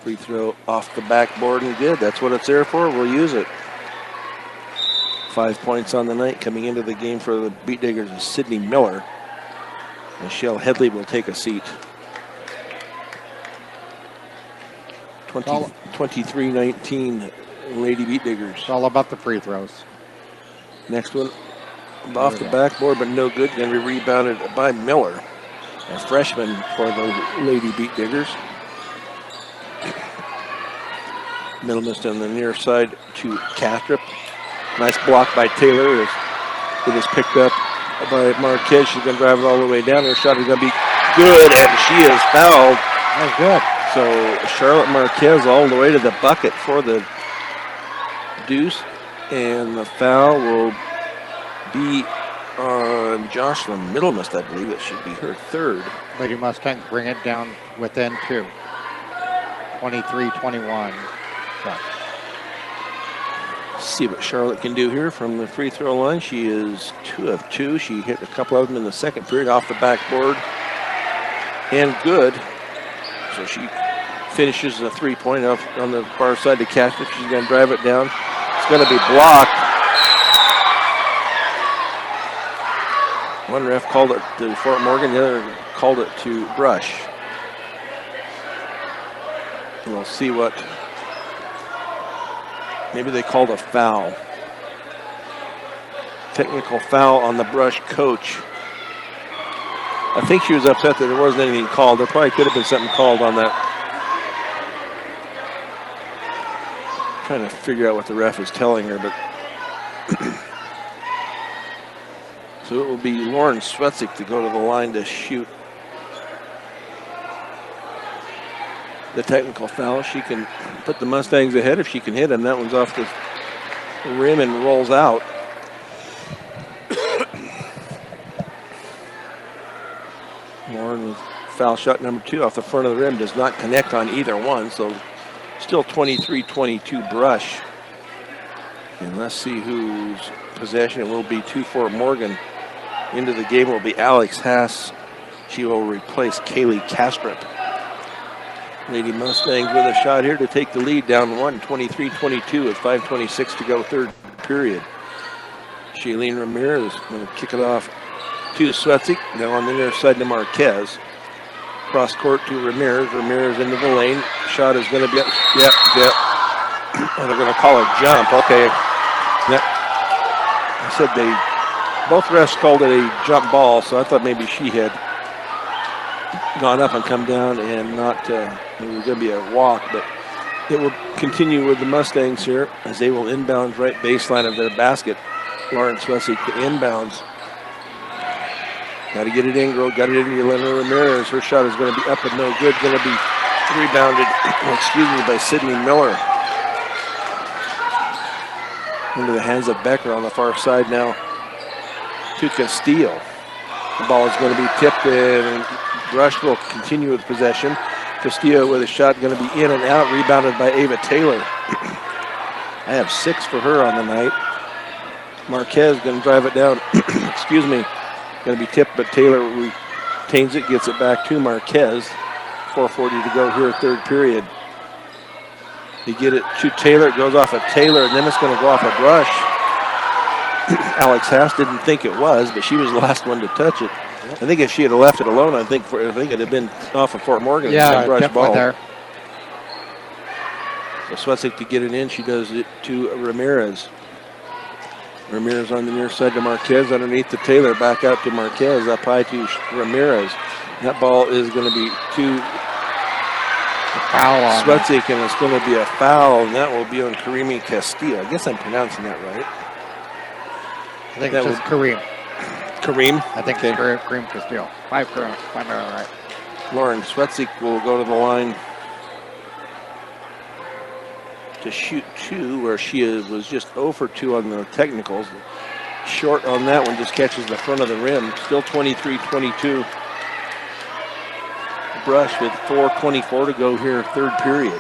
Free throw off the backboard and good. That's what it's there for. We'll use it. 5 points on the night coming into the game for the Beat Diggers is Sydney Miller. Michelle Headley will take a seat. 23-19 Lady Beat Diggers. It's all about the free throws. Next one off the backboard, but no good. Going to be rebounded by Miller, a freshman for the Lady Beat Diggers. Middle mist on the near side to Kastrup. Nice block by Taylor. It is picked up by Marquez. She's going to drive it all the way down. Her shot is going to be good, and she is fouled. That's good. So Charlotte Marquez all the way to the bucket for the deuce, and the foul will be on Jocelyn Middlemist, I believe. It should be her third. Lady Mustangs bring it down within 2. 23-21. See what Charlotte can do here from the free throw line. She is 2 of 2. She hit a couple of them in the second period off the backboard. And good. So she finishes a 3-point off on the far side to Kastrup. She's going to drive it down. It's going to be blocked. One ref called it to Fort Morgan. The other called it to Brush. And we'll see what... Maybe they called a foul. Technical foul on the Brush coach. I think she was upset that there wasn't anything called. There probably could have been something called on that. Trying to figure out what the ref is telling her, but so it will be Lauren Swetzik to go to the line to shoot the technical foul. She can put the Mustangs ahead if she can hit him. That one's off the rim and rolls out. Lauren with foul shot number 2 off the front of the rim does not connect on either one, so still 23-22 Brush. And let's see whose possession it will be. 2 Fort Morgan. Into the game will be Alex Haas. She will replace Kaylee Kastrup. Lady Mustangs with a shot here to take the lead down 1, 23-22 with 5:26 to go, third period. Shailene Ramirez going to kick it off to Swetzik. Now on the near side to Marquez. Cross court to Ramirez. Ramirez into the lane. Shot is going to be up. Yep. Oh, they're going to call a jump. Okay. I said both refs called it a jump ball, so I thought maybe she had gone up and come down and not, it was going to be a walk, but it will continue with the Mustangs here as they will inbound right baseline of their basket. Lauren Swetzik to inbounds Got to get it in, girl. Got it in to Yelena Ramirez. Her shot is going to be up and no good. Going to be rebounded, by Sydney Miller. Into the hands of Becker on the far side now to Castillo. The ball is going to be tipped and Brush will continue with possession. Castillo with a shot going to be in and out, rebounded by Ava Taylor. I have 6 for her on the night. Marquez going to drive it down. Going to be tipped, but Taylor retains it, gets it back to Marquez. 4:40 to go here, third period. You get it to Taylor, it goes off of Taylor, and then it's going to go off of Brush. Alex Haas didn't think it was, but she was the last one to touch it. I think if she had left it alone, I think it had been off of Fort Morgan. Yeah, Brush definitely ball. there. So Swetzik to get it in, she does it to Ramirez. Ramirez on the near side to Marquez, underneath to Taylor, back out to Marquez, up high to Ramirez. That ball is going to be to Foul on Swetzik, and it's going to be a foul, and that will be on Karimi Castillo. I guess I'm pronouncing that right. I think that it's just Kareem. Kareem? I think it's Kareem Castillo. 5 Kareem. Find out right. Lauren Swetzik will go to the line to shoot 2, where she was just 0 for 2 on the technicals. Short on that one, just catches the front of the rim. Still 23-22. Brush with 4:24 to go here, third period.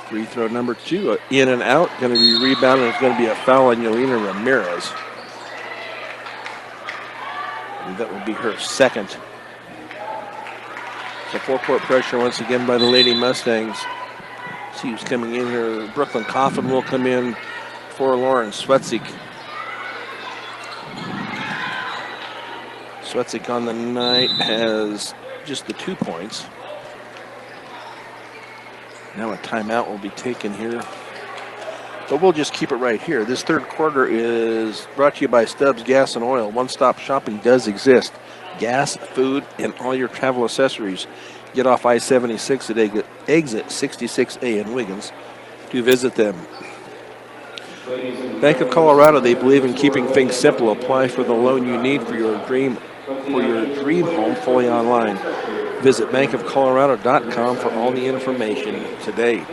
Free throw number 2, in and out, going to be rebounded. It's going to be a foul on Yelena Ramirez. And that will be her second. So full-court pressure once again by the Lady Mustangs. See who's coming in here. Brooklyn Coffin will come in for Lauren Swetzik. Swetzik on the night has just the 2 points. Now a timeout will be taken here. But we'll just keep it right here. This third quarter is brought to you by Stubbs Gas and Oil. One-stop shopping does exist. Gas, food, and all your travel accessories. Get off I-76 at exit 66A in Wiggins to visit them. Bank of Colorado, they believe in keeping things simple. Apply for the loan you need for your dream home fully online. Visit bankofcolorado.com for all the information today.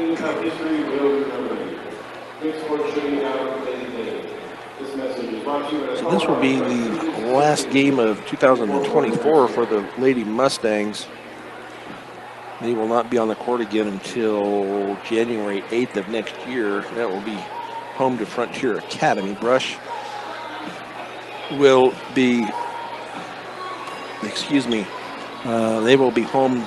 So this will be the last game of 2024 for the Lady Mustangs. They will not be on the court again until January 8th of next year. That will be home to Frontier Academy. Brush will be, they will be home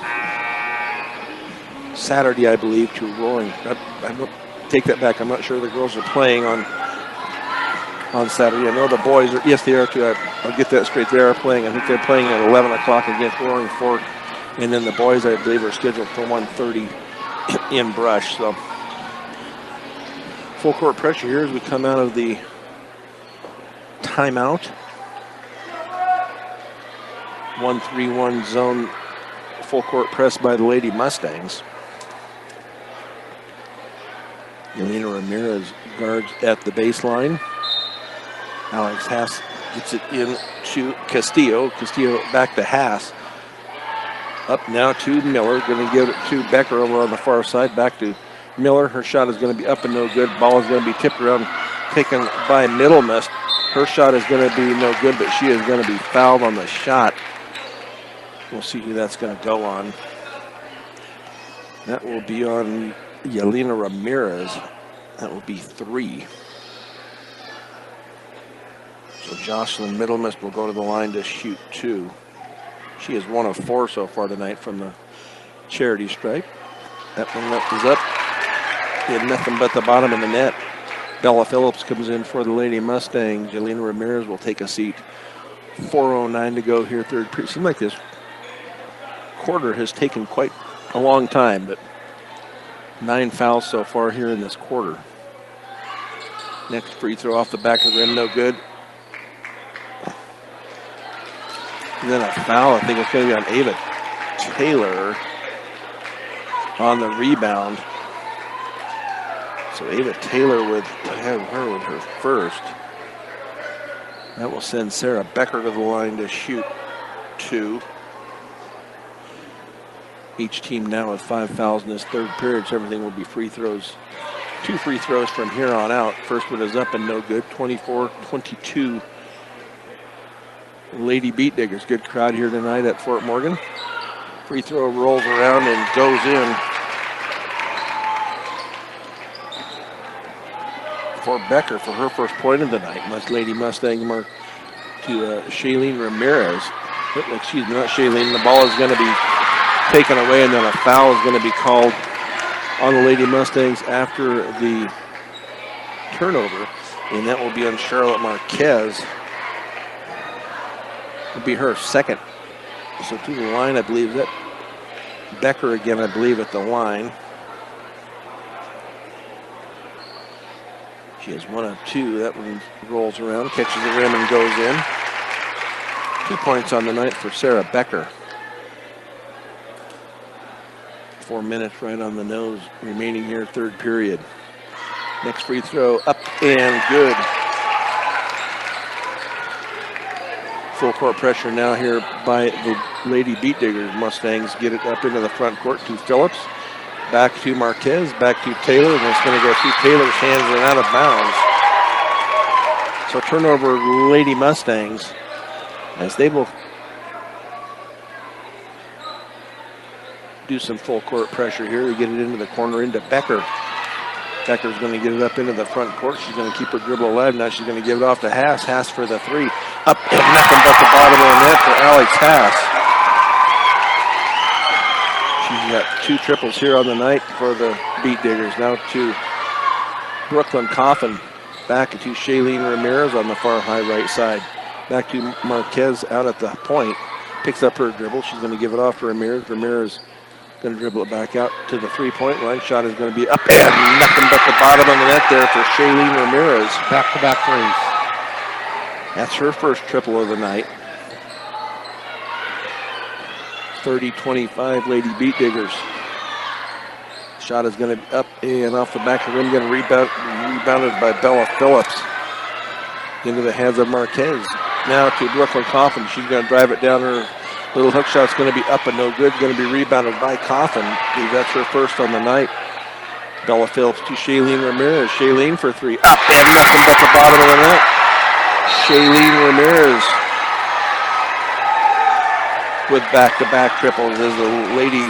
Saturday, I believe, to Roaring. I don't take that back. I'm not sure the girls are playing on Saturday. I know the boys are, yes, they are too. I'll get that straight. They are playing. I think they're playing at 11 o'clock against Roaring Fork. And then the boys, I believe, are scheduled for 1:30 in Brush. So full court pressure here as we come out of the timeout. 1-3-1 zone full court press by the Lady Mustangs. Yelena Ramirez guards at the baseline. Alex Haas gets it in to Castillo. Castillo back to Haas. Up now to Miller. Going to give it to Becker over on the far side. Back to Miller. Her shot is going to be up and no good. Ball is going to be tipped around, taken by Middlemist. Her shot is going to be no good, but she is going to be fouled on the shot. We'll see who that's going to go on. That will be on Yelena Ramirez. That will be 3. So Jocelyn Middlemist will go to the line to shoot 2. She is 1 of 4 so far tonight from the charity stripe. That one is up. He had nothing but the bottom of the net. Bella Phillips comes in for the Lady Mustangs. Yelena Ramirez will take a seat. 4:09 to go here, third period. Seems like this quarter has taken quite a long time, but 9 fouls so far here in this quarter. Next free throw off the back of the rim, no good. And then a foul, I think it's going to be on Ava Taylor on the rebound. So Ava Taylor I have her with her first. That will send Sarah Becker to the line to shoot 2. Each team now with 5 fouls in this third period, so everything will be free throws. 2 free throws from here on out. First one is up and no good. 24-22. Lady Beat Diggers. Good crowd here tonight at Fort Morgan. Free throw rolls around and goes in for Becker for her first point of the night. Lady Mustangs mark to Shailene Ramirez. Excuse me, not Shailene. The ball is going to be taken away, and then a foul is going to be called on the Lady Mustangs after the turnover, and that will be on Charlotte Marquez. It'll be her second. So to the line, I believe. Is that Becker again, I believe, at the line. She has 1 of 2. That one rolls around, catches the rim, and goes in. 2 points on the night for Sarah Becker. 4 minutes right on the nose remaining here, third period. Next free throw up and good. Full court pressure now here by the Lady Beat Diggers. Mustangs get it up into the front court to Phillips. Back to Marquez, back to Taylor, and it's going to go through Taylor's hands and out of bounds. So turnover, Lady Mustangs, as they will do some full court pressure here. We get it into the corner into Becker. Becker's going to get it up into the front court. She's going to keep her dribble alive. Now she's going to give it off to Haas. Haas for the 3. Up and nothing but the bottom of the net for Alex Haas. She's got 2 triples here on the night for the Beat Diggers. Now to Brooklyn Coffin. Back to Shailene Ramirez on the far high right side. Back to Marquez out at the point. Picks up her dribble. She's going to give it off to Ramirez. Ramirez going to dribble it back out to the 3-point line. Shot is going to be up and nothing but the bottom of the net there for Shailene Ramirez. Back-to-back threes. That's her first triple of the night. 30-25 Lady Beat Diggers. Shot is going to be up and off the back of the rim. Going to rebounded by Bella Phillips. Into the hands of Marquez. Now to Brooklyn Coffin. She's going to drive it down. Her little hook shot's going to be up and no good. Going to be rebounded by Coffin. That's her first on the night. Bella Phillips to Shailene Ramirez. Shailene for 3. Up and nothing but the bottom of the net. Shailene Ramirez with back-to-back triples as the Lady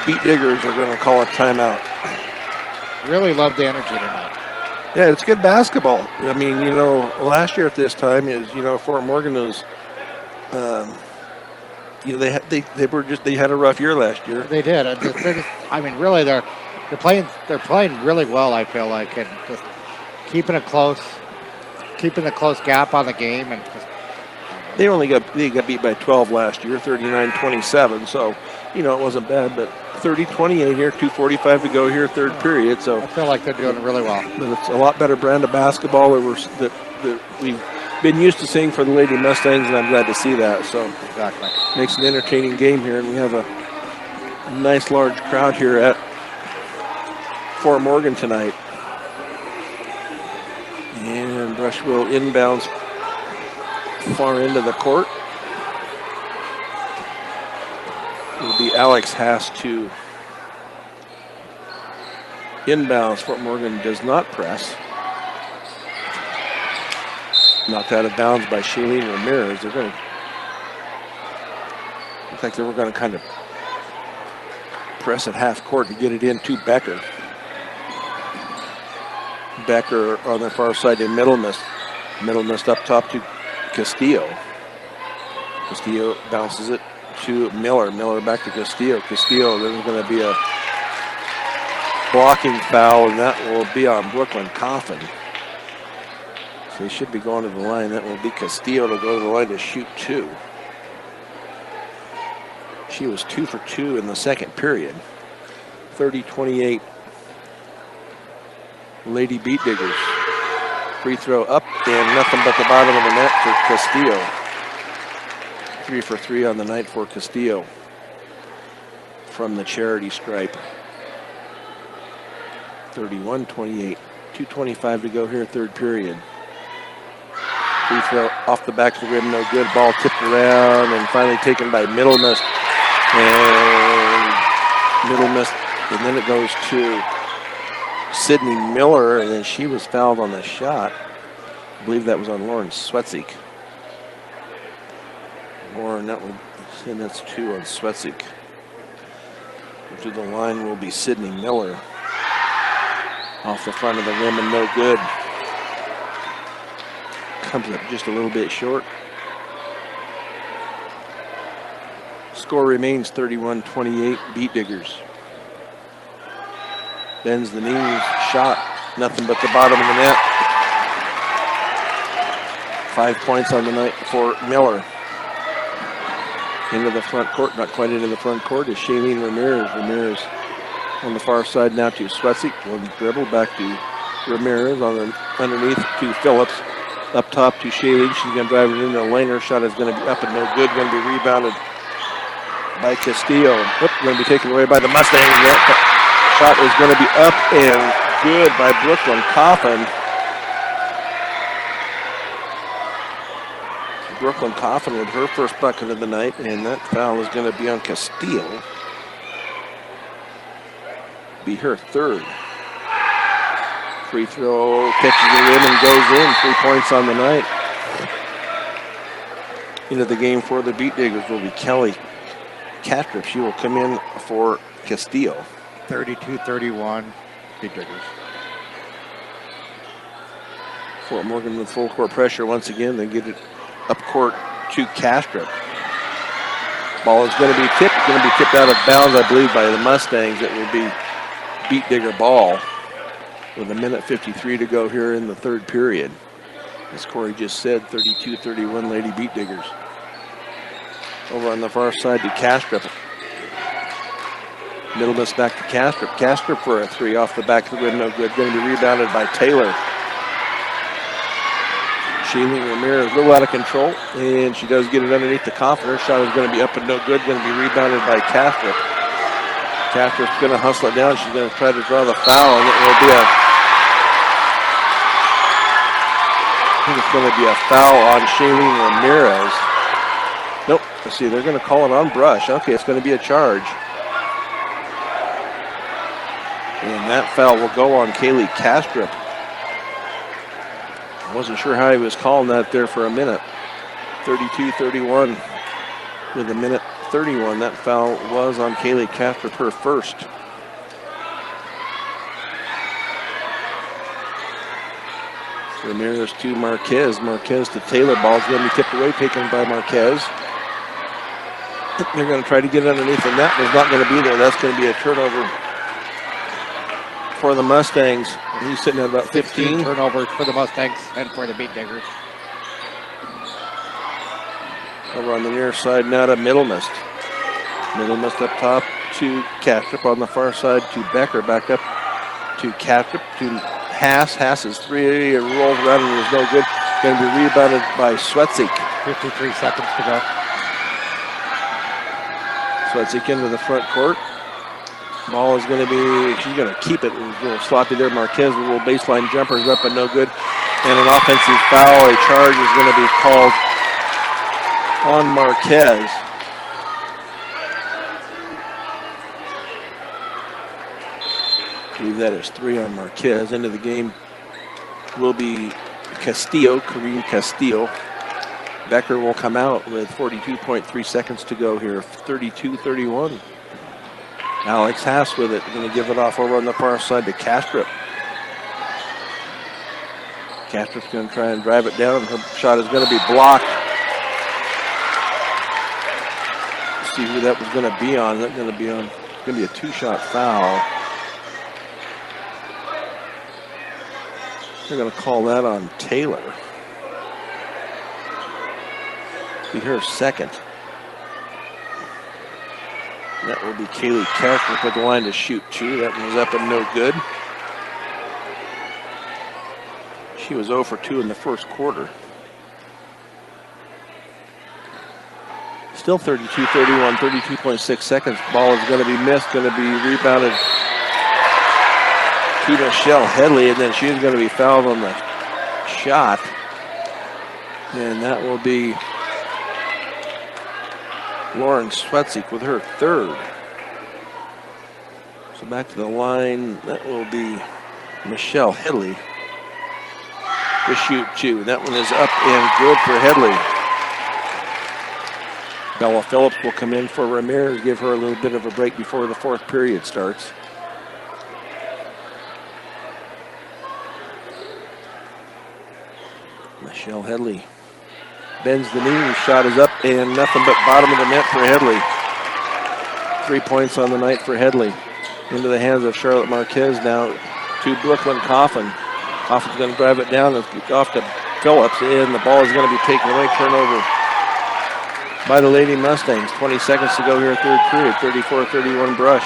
Beat Diggers are going to call a timeout. Really love the energy tonight. Yeah, it's good basketball. I mean, you know, last year at this time is, you know, Fort Morgan was, you know, they had a rough year last year. They did. I mean, really, they're playing really well. I feel like, and just keeping the close gap on the game, and just, they got beat by 12 last year, 39-27. So, you know, it wasn't bad, but 30-28 here, 2:45 to go here, third period. So I feel like they're doing really well. But it's a lot better brand of basketball that we've been used to seeing for the Lady Mustangs, and I'm glad to see that. So exactly makes an entertaining game here, and we have a nice large crowd here at Fort Morgan tonight. And Brushville inbounds far into the court. It'll be Alex Haas to inbounds. Fort Morgan does not press. Knocked out of bounds by Shailene Ramirez. They're going to, looks like they were going to kind of press at half court to get it in to Becker. Becker on the far side to Middlemist. Middlemist up top to Castillo. Castillo bounces it to Miller. Miller back to Castillo. Castillo, there's going to be a blocking foul, and that will be on Brooklyn Coffin. So he should be going to the line. That will be Castillo to go to the line to shoot 2. She was 2 for 2 in the second period. 30-28. Lady Beat Diggers. Free throw up and nothing but the bottom of the net for Castillo. 3 for 3 on the night for Castillo from the charity stripe. 31-28. 2:25 to go here, third period. Free throw off the back of the rim, no good. Ball tipped around and finally taken by Middlemist. And Middlemist, and then it goes to Sydney Miller, and then she was fouled on the shot. I believe that was on Lauren Swetzik. Lauren, that's 2 on Swetzik. To the line will be Sydney Miller. Off the front of the rim and no good. Comes up just a little bit short. Score remains 31-28, Beat Diggers. Bends the knees, shot, nothing but the bottom of the net. 5 points on the night for Miller. Into the front court, not quite into the front court, is Shailene Ramirez. Ramirez on the far side now to Swetzik. One dribble back to Ramirez underneath to Phillips. Up top to Shailene. She's going to drive it into the lane. Her shot is going to be up and no good. Going to be rebounded by Castillo. Going to be taken away by the Mustangs. That shot is going to be up and good by Brooklyn Coffin. Brooklyn Coffin with her first bucket of the night, and that foul is going to be on Castillo. Be her third. Free throw, catches the rim and goes in. 3 points on the night. Into the game for the Beat Diggers will be Kelly Castrop. She will come in for Castillo. 32-31, Beat Diggers. Fort Morgan with full court pressure once again. They get it up court to Castrop. Ball is going to be tipped out of bounds, I believe, by the Mustangs. It will be Beat Digger ball with 1:53 to go here in the third period. As Corey just said, 32-31 Lady Beat Diggers. Over on the far side to Castrop. Middlemist back to Castrop. Castrop for a 3 off the back of the rim, no good. Going to be rebounded by Taylor. Shailene Ramirez a little out of control, and she does get it underneath the Coffin. Her shot is going to be up and no good. Going to be rebounded by Castrop. Castrop's going to hustle it down. She's going to try to draw the foul, and it will be I think it's going to be a foul on Shailene Ramirez. Nope. Let's see. They're going to call it on brush. Okay, it's going to be a charge. And that foul will go on Kaylee Castrop. Wasn't sure how he was calling that there for a minute. 32-31 with 1:31. That foul was on Kaylee Castrop, her first. Ramirez to Marquez. Marquez to Taylor. Ball's going to be tipped away, taken by Marquez. They're going to try to get underneath, and that was not going to be there. That's going to be a turnover for the Mustangs. He's sitting at about 15. Turnovers for the Mustangs and for the Beat Diggers. Over on the near side now to Middlemist. Middlemist up top to Castrop. On the far side to Becker. Back up to Castrop to Haas. Haas is 3. It rolls around and is no good. Going to be rebounded by Swetzik. 53 seconds to go. Swetzik into the front court. Ball is going to be, she's going to keep it. A little sloppy there. Marquez, a little baseline jumper is up and no good. And an offensive foul. A charge is going to be called on Marquez. I believe that is 3 on Marquez. Into the game will be Castillo, Kareem Castillo. Becker will come out with 42.3 seconds to go here. 32-31. Alex Haas with it. Going to give it off over on the far side to Castrop. Castrop's going to try and drive it down. Her shot is going to be blocked. Let's see who that was going to be on. Is that going to be on? It's going to be a 2-shot foul. They're going to call that on Taylor. Be her second. That will be Kaylee Castrop with the line to shoot 2. That one was up and no good. She was 0 for 2 in the first quarter. Still 32-31, 32.6 seconds. Ball is going to be missed, going to be rebounded to Michelle Headley, and then she's going to be fouled on the shot. And that will be Lauren Swetzik with her third. So back to the line, that will be Michelle Headley to shoot 2. That one is up and good for Headley. Bella Phillips will come in for Ramirez, give her a little bit of a break before the fourth period starts. Michelle Headley bends the knee, shot is up and nothing but bottom of the net for Headley. 3 points on the night for Headley. Into the hands of Charlotte Marquez now to Brooklyn Coffin. Coffin's going to drive it down and off to Phillips, and the ball is going to be taken away, turnover by the Lady Mustangs. 20 seconds to go here, third period, 34-31 Brush.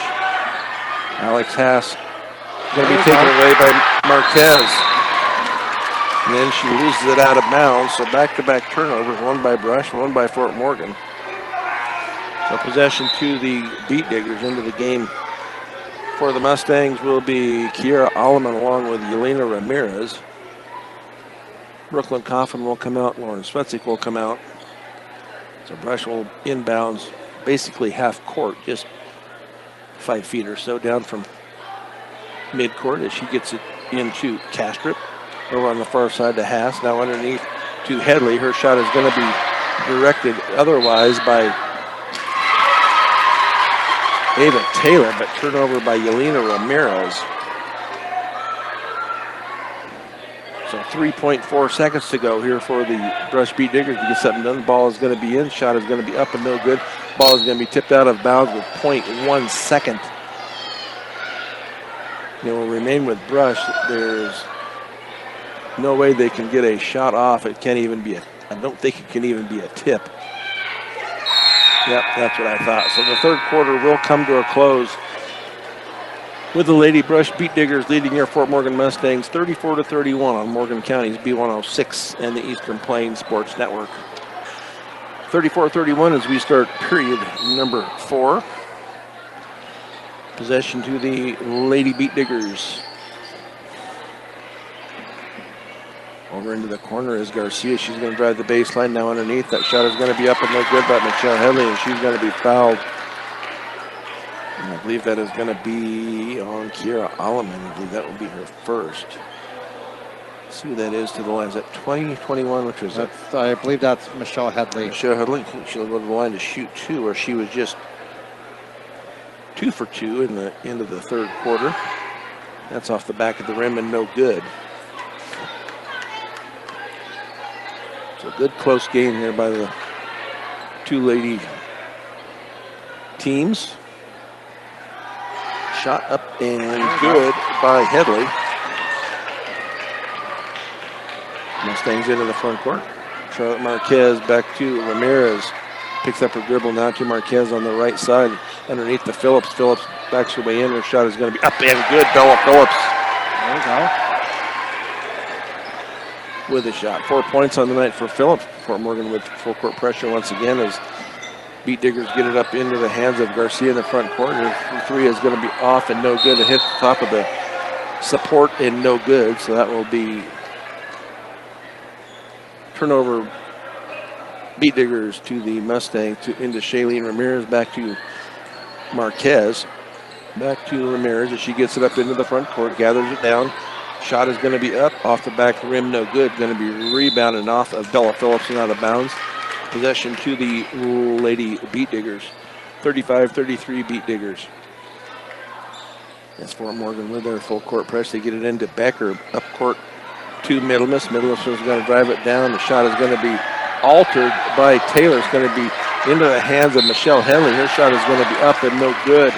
Alex Haas going to be taken away by Marquez. And then she loses it out of bounds, so back-to-back turnovers, one by Brush, one by Fort Morgan. So possession to the Beat Diggers. Into the game for the Mustangs will be Kiera Alleman along with Yelena Ramirez. Brooklyn Coffin will come out, Lauren Swetzik will come out. So Brush will inbounds basically half court, just 5 feet or so down from midcourt as she gets it into Kastrup. Over on the far side to Haas, now underneath to Headley. Her shot is going to be directed otherwise by Ava Taylor, but turnover by Yelena Ramirez. So 3.4 seconds to go here for the Brush Beat Diggers to get something done. The ball is going to be in, shot is going to be up and no good. Ball is going to be tipped out of bounds with 0.1 second. It will remain with Brush. There's no way they can get a shot off. It can't even be I don't think it can even be a tip. Yep, that's what I thought. So the third quarter will come to a close with the Lady Brush Beat Diggers leading your Fort Morgan Mustangs 34-31 on Morgan County's B106 and the Eastern Plains Sports Network. 34-31 as we start period number 4. Possession to the Lady Beat Diggers. Over into the corner is Garcia. She's going to drive the baseline now underneath. That shot is going to be up and no good by Michelle Headley, and she's going to be fouled. And I believe that is going to be on Kiera Alleman. I believe that will be her first. Let's see who that is to the line. Is that 20-21, which was I believe that's Michelle Headley. Michelle Headley. She'll go to the line to shoot 2, where she was just 2 for 2 in the end of the third quarter. That's off the back of the rim and no good. So a good close game here by the two lady teams. Shot up and good by Headley. Mustangs into the front court. Charlotte Marquez back to Ramirez. Picks up her dribble now to Marquez on the right side. Underneath the Phillips. Phillips backs her way in. Her shot is going to be up and good. Bella Phillips. There you go. With a shot. 4 points on the night for Phillips. Fort Morgan with full court pressure once again as Beat Diggers get it up into the hands of Garcia in the front court. Her 3 is going to be off and no good. It hits the top of the support and no good. So that will be turnover. Beat Diggers to the Mustang into Shailene Ramirez. Back to Marquez. Back to Ramirez as she gets it up into the front court. Gathers it down. Shot is going to be up, off the back rim, no good. Going to be rebounded off of Bella Phillips and out of bounds. Possession to the Lady Beat Diggers. 35-33 Beat Diggers. That's Fort Morgan with their full court press. They get it into Becker, up court to Middlemiss. Middlemiss is going to drive it down. The shot is going to be altered by Taylor. It's going to be into the hands of Michelle Headley. Her shot is going to be up and no good.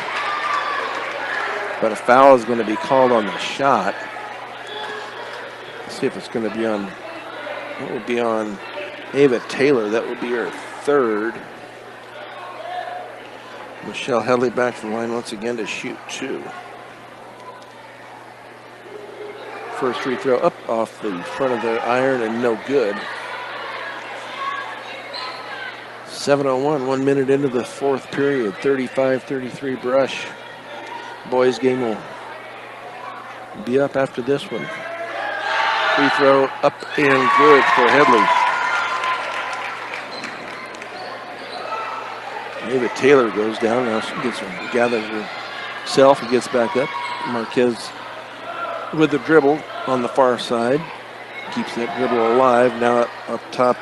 But a foul is going to be called on the shot. See if it's going to be on, it would be on Ava Taylor. That would be her third. Michelle Headley back to the line once again to shoot 2. First free throw up off the front of the iron and no good. 7:01, 1 minute into the fourth period. 35-33 Brush. Boys game will be up after this one. Free throw up and good for Headley. Ava Taylor goes down. Now she gathers herself and gets back up. Marquez with the dribble on the far side. Keeps that dribble alive. Now up top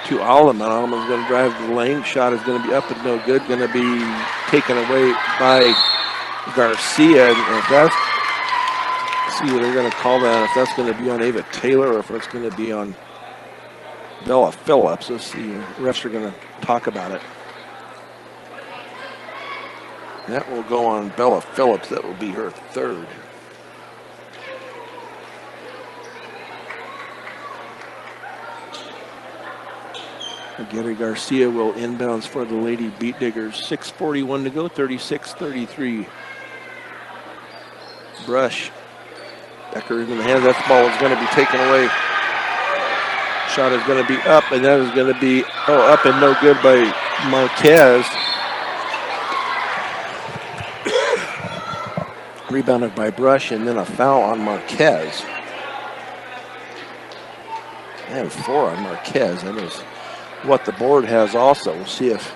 to Alleman. Alleman's going to drive the lane. Shot is going to be up and no good. Going to be taken away by Garcia. And if that's, see what they're going to call that. If that's going to be on Ava Taylor or if it's going to be on Bella Phillips. Let's see. Refs are going to talk about it. That will go on Bella Phillips. That will be her third. Gary Garcia will inbounds for the Lady Beat Diggers. 6:41 to go, 36-33. Brush. Becker in the hand. That ball is going to be taken away. Shot is going to be up, and that is going to be up and no good by Marquez. Rebounded by Brush, and then a foul on Marquez. And 4 on Marquez. That is what the board has also. We'll see if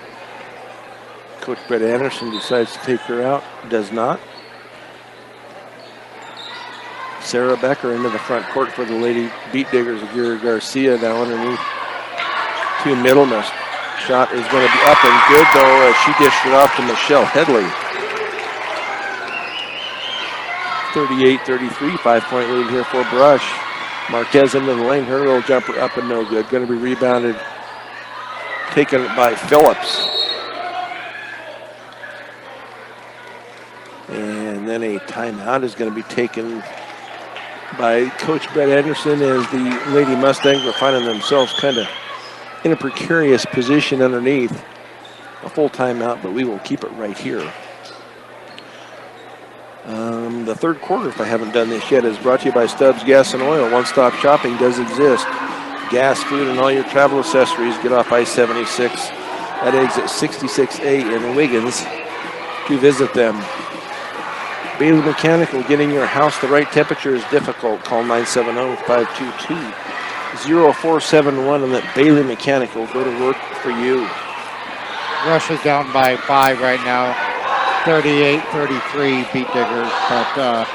Coach Brett Anderson decides to take her out. Does not. Sarah Becker into the front court for the Lady Beat Diggers. Gary Garcia now underneath to Middlemas. Shot is going to be up and good though as she dished it off to Michelle Headley. 38-33, 5-point lead here for Brush. Marquez into the lane, her little jumper up and no good. Going to be rebounded, taken by Phillips. And then a timeout is going to be taken by Coach Brett Anderson as the Lady Mustangs are finding themselves kind of in a precarious position underneath. A full timeout, but we will keep it right here. The third quarter, if I haven't done this yet, is brought to you by Stubbs Gas and Oil. One-stop shopping does exist. Gas, food, and all your travel accessories. Get off I-76 at exit 66A in Wiggins to visit them. Bailey Mechanical, getting your house the right temperature is difficult. Call 970-522-0471 and let Bailey Mechanical go to work for you. Rush is down by 5 right now. 38-33 Beat Diggers. But we'll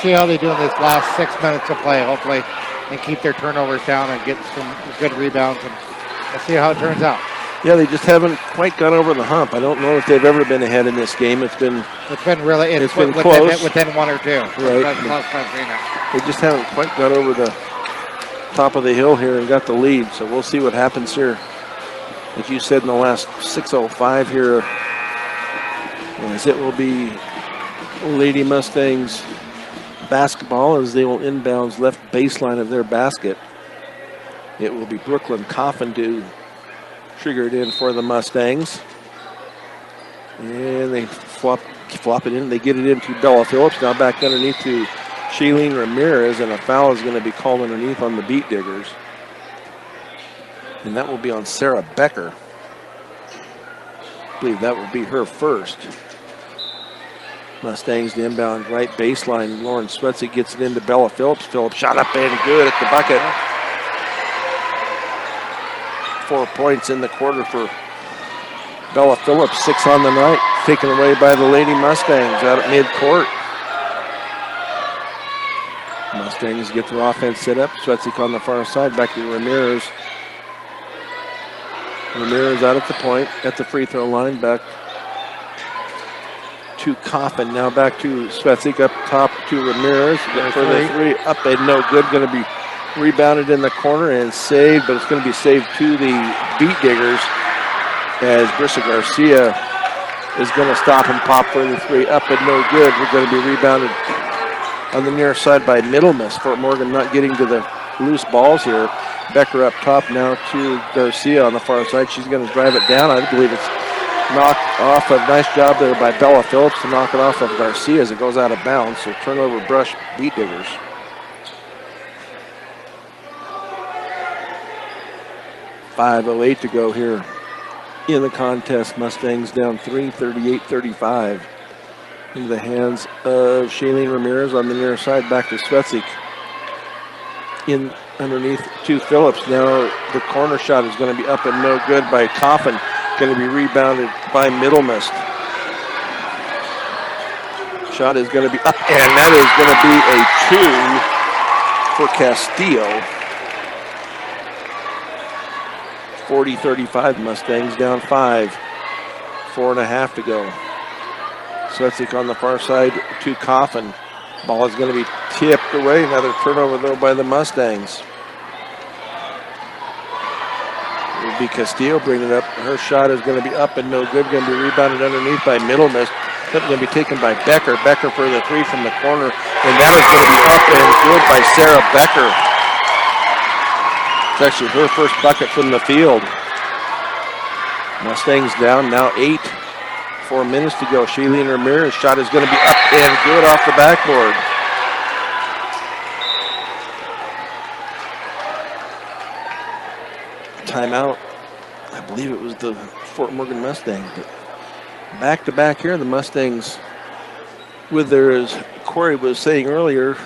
see how they do in this last 6 minutes of play, hopefully, and keep their turnovers down and get some good rebounds. And we'll see how it turns out. Yeah, they just haven't quite got over the hump. I don't know if they've ever been ahead in this game. It's been really been close. Within 1 or 2. Right. They just haven't quite got over the top of the hill here and got the lead. So we'll see what happens here. As you said, in the last 6:05 here, as it will be Lady Mustangs basketball as they will inbounds left baseline of their basket. It will be Brooklyn Coffin to trigger it in for the Mustangs. And they flop it in. They get it into Bella Phillips. Now back underneath to Shailene Ramirez, and a foul is going to be called underneath on the Beat Diggers. And that will be on Sarah Becker. I believe that will be her first. Mustangs to inbound right baseline. Lauren Swetzik gets it into Bella Phillips. Phillips shot up and good at the bucket. 4 points in the quarter for Bella Phillips. 6 on the night. Taken away by the Lady Mustangs out at midcourt. Mustangs get their offense set up. Swetzik on the far side. Back to Ramirez. Ramirez out at the point, at the free throw line. Back to Coffin. Now back to Swetzik up top to Ramirez. For the three. Up and no good. Going to be rebounded in the corner and saved, but it's going to be saved to the Beat Diggers as Brissa Garcia is going to stop and pop for the 3. Up and no good. We're going to be rebounded on the near side by Middlemas. Fort Morgan not getting to the loose balls here. Becker up top now to Garcia on the far side. She's going to drive it down. I believe it's knocked off. A nice job there by Bella Phillips to knock it off of Garcia as it goes out of bounds. So turnover, Brush, Beat Diggers. .508 to go here in the contest. Mustangs down 3, 38-35. Into the hands of Shailene Ramirez on the near side. Back to Swetzik. In underneath to Phillips. Now the corner shot is going to be up and no good by Coffin. going to be rebounded by Middle Mist. Shot is going to be up, and that is going to be a 2 for Castillo. 40-35 Mustangs down 5. 4.5 to go. Swetzik on the far side to Coffin. Ball is going to be tipped away. Another turnover though by the Mustangs. It will be Castillo bringing it up. Her shot is going to be up and no good. Going to be rebounded underneath by Middle Mist. That's going to be taken by Becker. Becker for the 3 from the corner. And that is going to be up and good by Sarah Becker. It's actually her first bucket from the field. Mustangs down now 8. 4 minutes to go. Shailene Ramirez shot is going to be up and good off the backboard. Timeout. I believe it was the Fort Morgan Mustangs. But back to back here, the Mustangs, with their, as Corey was saying earlier,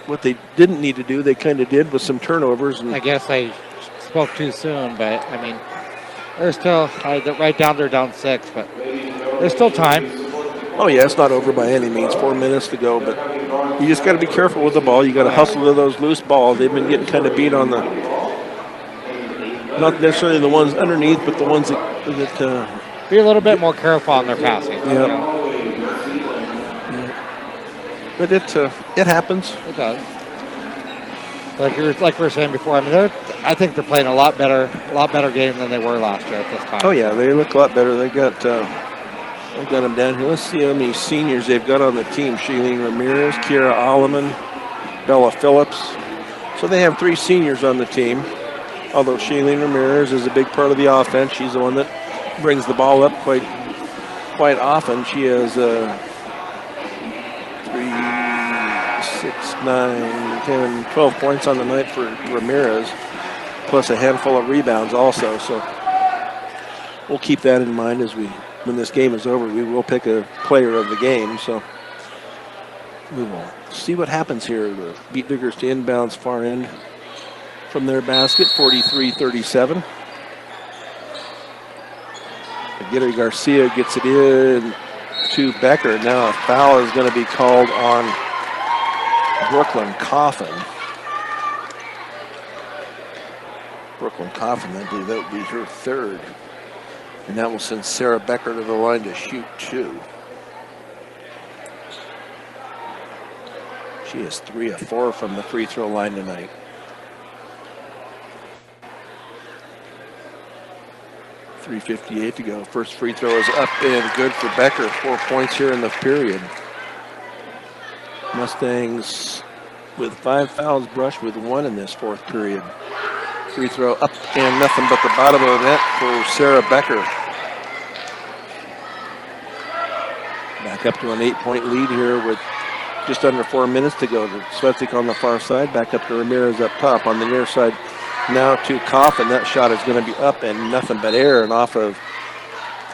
what they didn't need to do, they kind of did with some turnovers. And I guess I spoke too soon, but I mean, they're still right down. They're down 6, but there's still time. Oh yeah, it's not over by any means. 4 minutes to go, but you just got to be careful with the ball. You got to hustle to those loose balls. They've been getting kind of beat on the, not necessarily the ones underneath, but the ones that be a little bit more careful on their passing. Yeah. You know? But it happens. It does. Like we were saying before, I mean, I think they're playing a lot better game than they were last year at this time. Oh yeah, they look a lot better. They got them down here. Let's see how many seniors they've got on the team. Shailene Ramirez, Kira Alleman, Bella Phillips. So they have 3 seniors on the team. Although Shailene Ramirez is a big part of the offense, she's the one that brings the ball up quite often. She has 12 points on the night for Ramirez, plus a handful of rebounds also. So we'll keep that in mind when this game is over. We will pick a player of the game. So we will see what happens here. The Beat Diggers to inbounds far end from their basket, 43-37. Gary Garcia gets it in to Becker. Now a foul is going to be called on Brooklyn Coffin. Brooklyn Coffin, I believe that would be her 3rd. And that will send Sarah Becker to the line to shoot 2. She is 3 of 4 from the free throw line tonight. .358 to go. First free throw is up and good for Becker. 4 points here in the period. Mustangs with 5 fouls, Brush with 1 in this 4th period. Free throw up and nothing but the bottom of the net for Sarah Becker. Back up to an 8-point lead here with just under 4 minutes to go. Swetzik on the far side, back up to Ramirez up top on the near side. Now to Coffin. That shot is going to be up and nothing but air and off of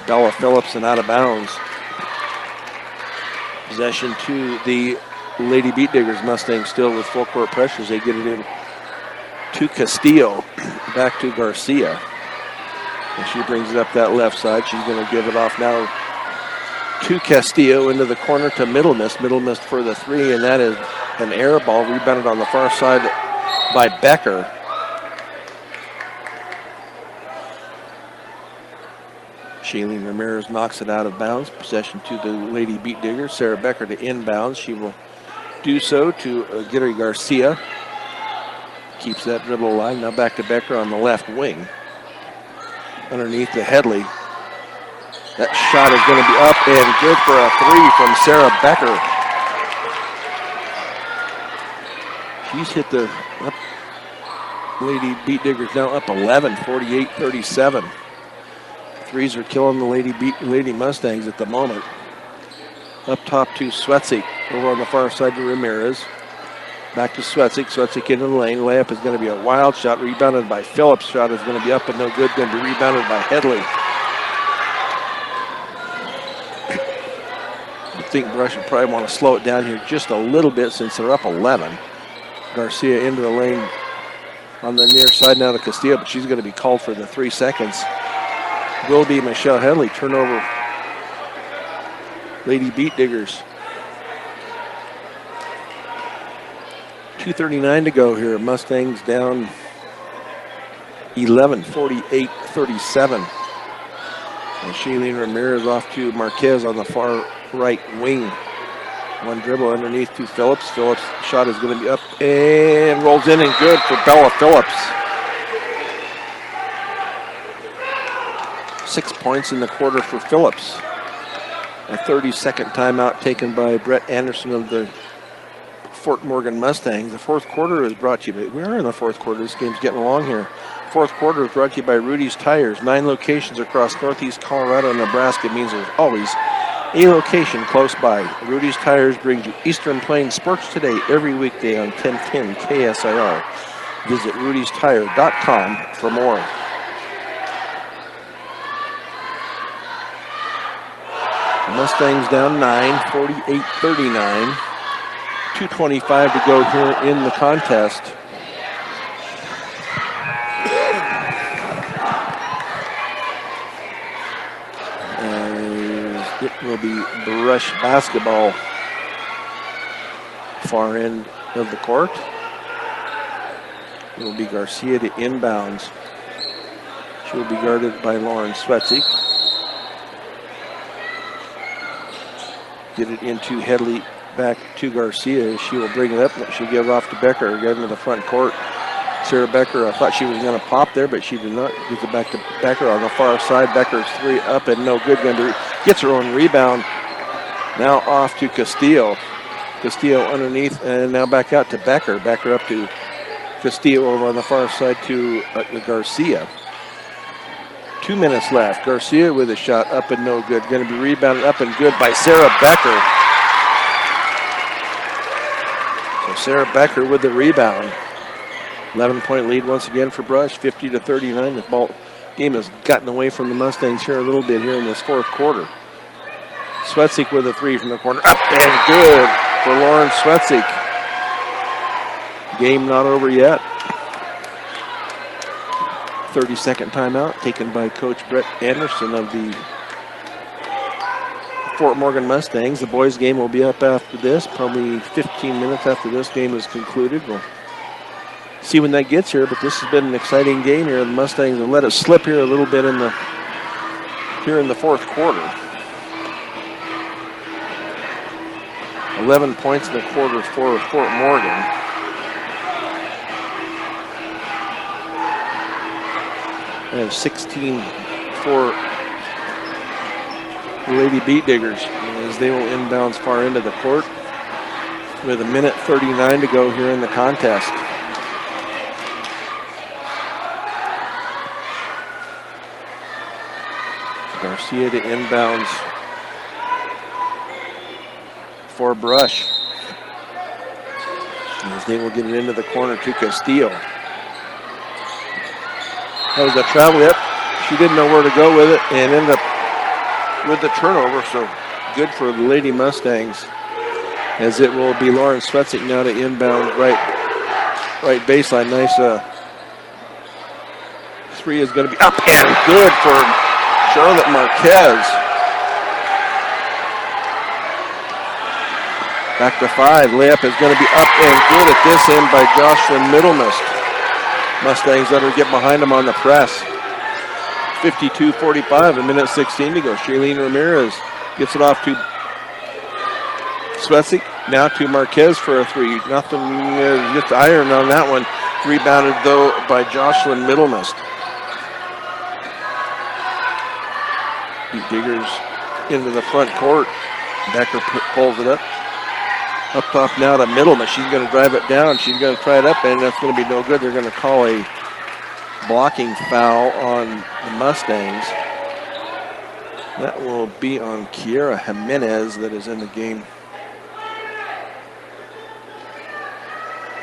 Bella Phillips and out of bounds. Possession to the Lady Beat Diggers. Mustangs still with full court pressures. They get it in to Castillo. Back to Garcia. And she brings it up that left side. She's going to give it off now to Castillo into the corner to Middle Mist. Middle Mist for the 3, and that is an air ball rebounded on the far side by Becker. Shailene Ramirez knocks it out of bounds. Possession to the Lady Beat Diggers. Sarah Becker to inbounds. She will do so to Gary Garcia. Keeps that dribble alive. Now back to Becker on the left wing. Underneath to Headley. That shot is going to be up and good for a 3 from Sarah Becker. She's hit the Lady Beat Diggers now up 11, 48-37. Threes are killing the Lady Mustangs at the moment. Up top to Swetzik. Over on the far side to Ramirez. Back to Swetzik. Swetzik into the lane. Layup is going to be a wild shot. Rebounded by Phillips. Shot is going to be up and no good. Going to be rebounded by Headley. I think Brush would probably want to slow it down here just a little bit since they're up 11. Garcia into the lane on the near side now to Castillo, but she's going to be called for the 3 seconds. will be Michelle Headley. Turnover. Lady Beat Diggers. 2:39 to go here. Mustangs down 11, 48-37. And Shailene Ramirez off to Marquez on the far right wing. One dribble underneath to Phillips. Phillips' shot is going to be up and rolls in and good for Bella Phillips. 6 points in the quarter for Phillips. A 30-second timeout taken by Brett Anderson of the Fort Morgan Mustangs. The fourth quarter is brought to you by, we are in the fourth quarter. This game's getting along here. Fourth quarter is brought to you by Rudy's Tires. 9 locations across northeast Colorado and Nebraska means there's always a location close by. Rudy's Tires brings you Eastern Plains Sports Today every weekday on 1010 KSIR. Visit rudy'stire.com for more. Mustangs down 9, 48-39. 2:25 to go here in the contest. And it will be Brush basketball. Far end of the court. It will be Garcia to inbounds. She will be guarded by Lauren Swetzig. Get it into Headley, back to Garcia. She will bring it up. She'll give it off to Becker. Get into the front court. Sarah Becker, I thought she was going to pop there, but she did not. Gives it back to Becker on the far side. Becker's three up and no good. Gets her own rebound. Now off to Castillo. Castillo underneath and now back out to Becker. Becker up to Castillo over on the far side to Garcia. 2 minutes left. Garcia with a shot up and no good. Going to be rebounded up and good by Sarah Becker. So Sarah Becker with the rebound. 11-point lead once again for Brush, 50-39. The ball game has gotten away from the Mustangs here a little bit here in this fourth quarter. Swetzig with a three from the corner. Up and good for Lauren Swetzig. Game not over yet. 30-second timeout taken by Coach Brett Anderson of the Fort Morgan Mustangs. The boys' game will be up after this, probably 15 minutes after this game is concluded. We'll see when that gets here, but this has been an exciting game here. The Mustangs have let it slip here a little bit in the fourth quarter. 11 points in the quarter for Fort Morgan. And 16 for Lady Beat Diggers as they will inbounds far into the court with 1:39 to go here in the contest. Garcia to inbounds for Brush. As they will get it into the corner to Castillo. That was a travel up. She didn't know where to go with it and ended up with the turnover. So good for the Lady Mustangs. As it will be Lauren Swetzig now to inbound right baseline. Nice three is going to be up and good for Charlotte Marquez. Back to 5. Layup is going to be up and good at this end by Jocelyn Middlemist. Mustangs let her get behind them on the press. 52-45, 1:16 to go. Shailene Ramirez gets it off to Swetzig. Now to Marquez for a three. Nothing, just iron on that one. Rebounded though by Jocelyn Middlemist. Beat Diggers into the front court. Becker pulls it up. Up top now to Middleman. She's going to drive it down. She's going to try it up, and that's going to be no good. They're going to call a blocking foul on the Mustangs. That will be on Kiera Jimenez that is in the game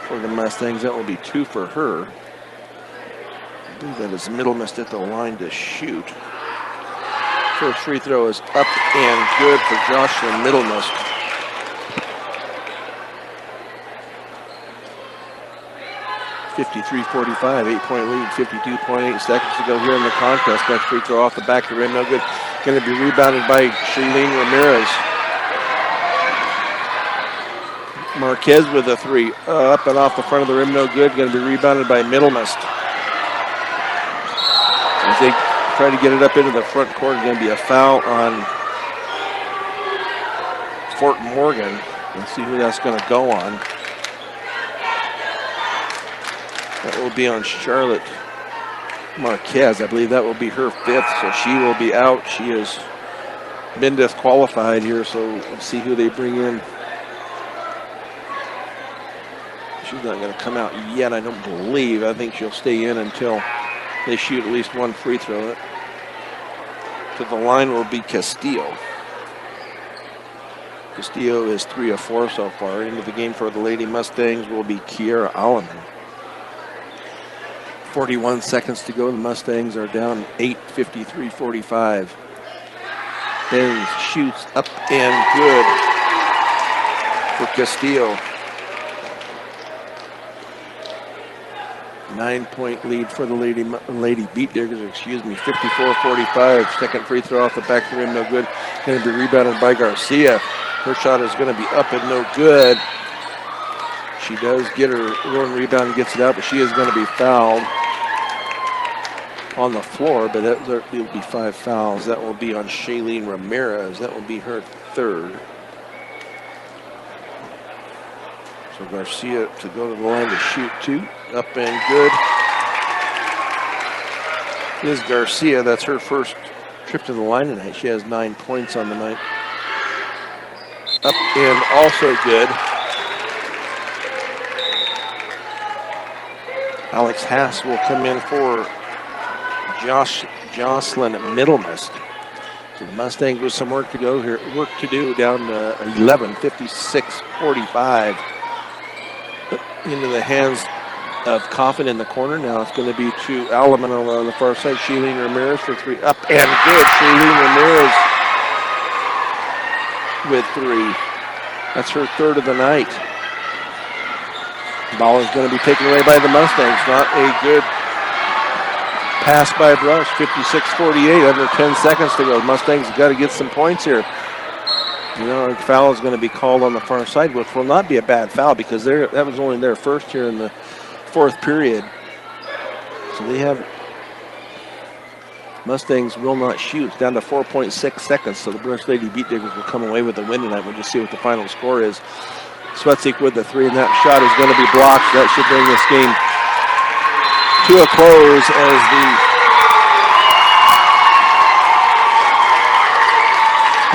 for the Mustangs. That will be 2 for her. I believe that is Middlemist at the line to shoot. First free throw is up and good for Jocelyn Middlemist. 53-45, 8-point lead, 52.8 seconds to go here in the contest. Next free throw off the back of the rim, no good. Going to be rebounded by Shailene Ramirez. Marquez with a three, up and off the front of the rim, no good. Going to be rebounded by Middlemist. As they try to get it up into the front court, going to be a foul on Fort Morgan. Let's see who that's going to go on. That will be on Charlotte Marquez. I believe that will be her fifth, so she will be out. She has been disqualified here, so let's see who they bring in. She's not going to come out yet, I don't believe. I think she'll stay in until they shoot at least one free throw. To the line will be Castillo. Castillo is 3 of 4 so far. Into the game for the Lady Mustangs will be Kiera Alleman. 41 seconds to go. The Mustangs are down 8, 53-45. Benz shoots up and good for Castillo. 9-point lead for the Lady Beat Diggers, 54-45. Second free throw off the back of the rim, no good. Going to be rebounded by Garcia. Her shot is going to be up and no good. She does get her own rebound and gets it out, but she is going to be fouled on the floor, but there will be 5 fouls. That will be on Shailene Ramirez. That will be her third. So Garcia to go to the line to shoot 2. Up and good. Is Garcia. That's her first trip to the line tonight. She has 9 points on the night. Up and also good. Alex Haas will come in for Jocelyn Middlemist. So the Mustangs with some work to go here, work to do down to 11, 56-45. Into the hands of Coffin in the corner. Now it's going to be to Alleman on the far side. Shailene Ramirez for 3. Up and good. Shailene Ramirez with 3. That's her third of the night. Ball is going to be taken away by the Mustangs. Not a good pass by Brush. 56-48, under 10 seconds to go. Mustangs have got to get some points here. You know, a foul is going to be called on the far side, which will not be a bad foul because that was only their first here in the 4th period. So they have Mustangs will not shoot. Down to 4.6 seconds. So the Brush Lady Beat Diggers will come away with the win tonight. We'll just see what the final score is. Swetzik with the 3, and that shot is going to be blocked. That should bring this game to a close as the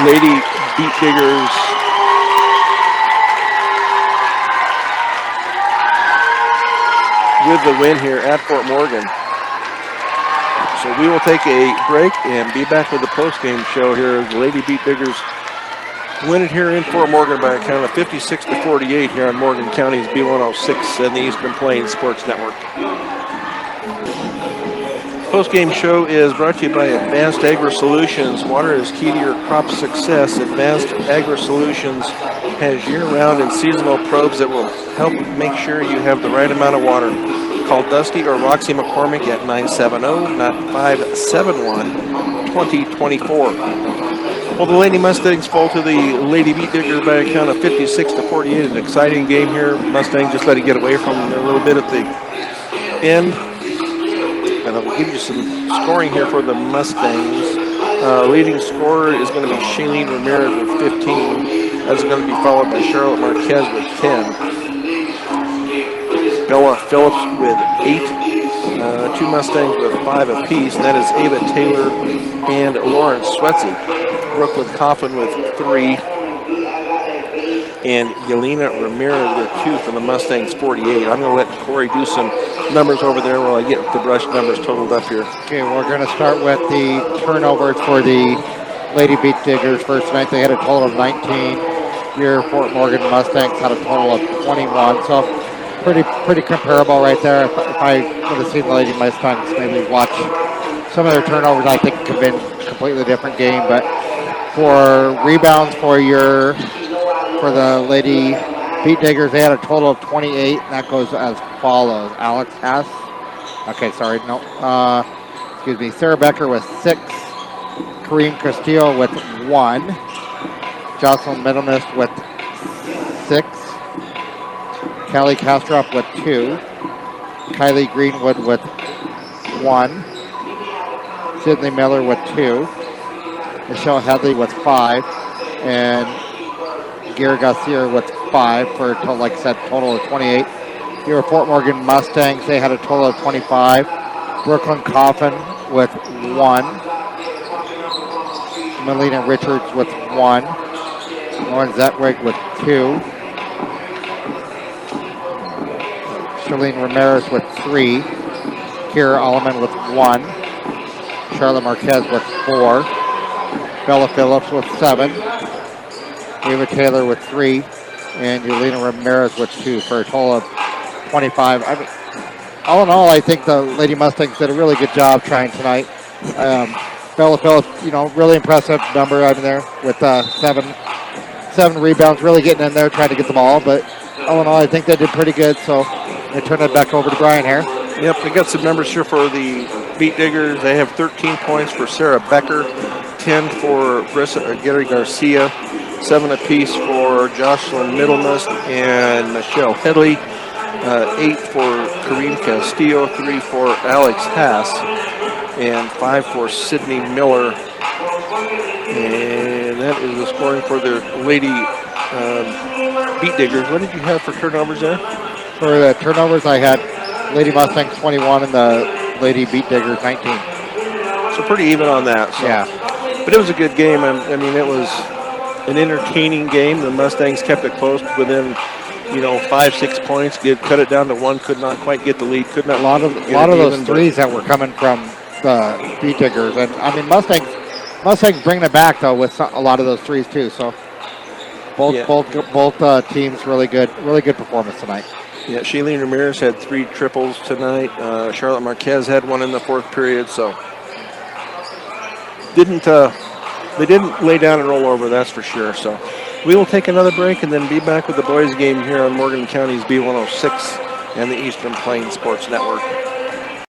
Lady Beat Diggers with the win here at Fort Morgan. So we will take a break and be back with the post-game show here. The Lady Beat Diggers win it here in Fort Morgan by a count of 56-48 here on Morgan County's B106 and the Eastern Plains Sports Network. Post-game show is brought to you by Advanced Agri Solutions. Water is key to your crop success. Advanced Agri Solutions has year-round and seasonal probes that will help make sure you have the right amount of water. Call Dusty or Roxy McCormick at 970-571-2024. Well, the Lady Mustangs fall to the Lady Beat Diggers by a count of 56-48. An exciting game here. Mustangs just let it get away from them a little bit at the end. And I'll give you some scoring here for the Mustangs. Leading scorer is going to be Shailene Ramirez with 15. That's going to be followed by Charlotte Marquez with 10. Bella Phillips with 8. 2 Mustangs with 5 apiece, and that is Ava Taylor and Lawrence Swetzy. Brooklyn Coffin with 3. And Yelena Ramirez with 2 for the Mustangs, 48. I'm going to let Corey do some numbers over there while I get the Brush numbers totaled up here. Okay, we're going to start with the turnovers for the Lady Beat Diggers. First night they had a total of 19. Here, Fort Morgan Mustangs had a total of 21. So pretty comparable right there. If I would have seen the Lady Mustangs maybe watch some of their turnovers, I think it could have been a completely different game. But for rebounds for the Lady Beat Diggers, they had a total of 28, and that goes as follows. Alex Hess. Okay, sorry, no. Excuse me. Sarah Becker with 6. Kareem Castillo with 1. Jocelyn Middlemist with 6. Kelly Kastrop with 2. Kylie Greenwood with 1. Sydney Miller with 2. Michelle Headley with 5. And Gary Garcia with 5 for, like I said, total of 28. Here are Fort Morgan Mustangs. They had a total of 25. Brooklyn Coffin with 1. Melina Richards with 1. Lauren Zetwig with 2. Charlene Ramirez with 3. Kira Alleman with 1. Charlotte Marquez with 4. Bella Phillips with 7. Ava Taylor with 3. And Yelena Ramirez with 2 for a total of 25. I mean, all in all, I think the Lady Mustangs did a really good job trying tonight. Bella Phillips, really impressive number out there with 7 rebounds, really getting in there, trying to get the ball. But all in all, I think they did pretty good. So I turn it back over to Brian here. Yep, we got some numbers here for the Beat Diggers. They have 13 points for Sarah Becker, 10 for Gary Garcia, 7 apiece for Jocelyn Middlemist and Michelle Headley, 8 for Kareem Castillo, 3 for Alex Haas, and 5 for Sydney Miller. And that is the scoring for the Lady Beat Diggers. What did you have for turnovers there? For the turnovers, I had Lady Mustangs 21 and the Lady Beat Diggers 19. So pretty even on that. So. Yeah. But it was a good game. I mean, it was an entertaining game. The Mustangs kept it close within, 5-6 points. Cut it down to 1. Could not quite get the lead. Could not. A lot of those threes that were coming from the Beat Diggers, and I mean Mustangs bringing it back though with a lot of those threes too. So both teams really good performance tonight. Yeah, Shailene Ramirez had 3 triples tonight. Charlotte Marquez had 1 in the 4th period. So they didn't lay down and roll over, that's for sure. So we will take another break and then be back with the boys game here on Morgan County's B106 and the Eastern Plains Sports Network.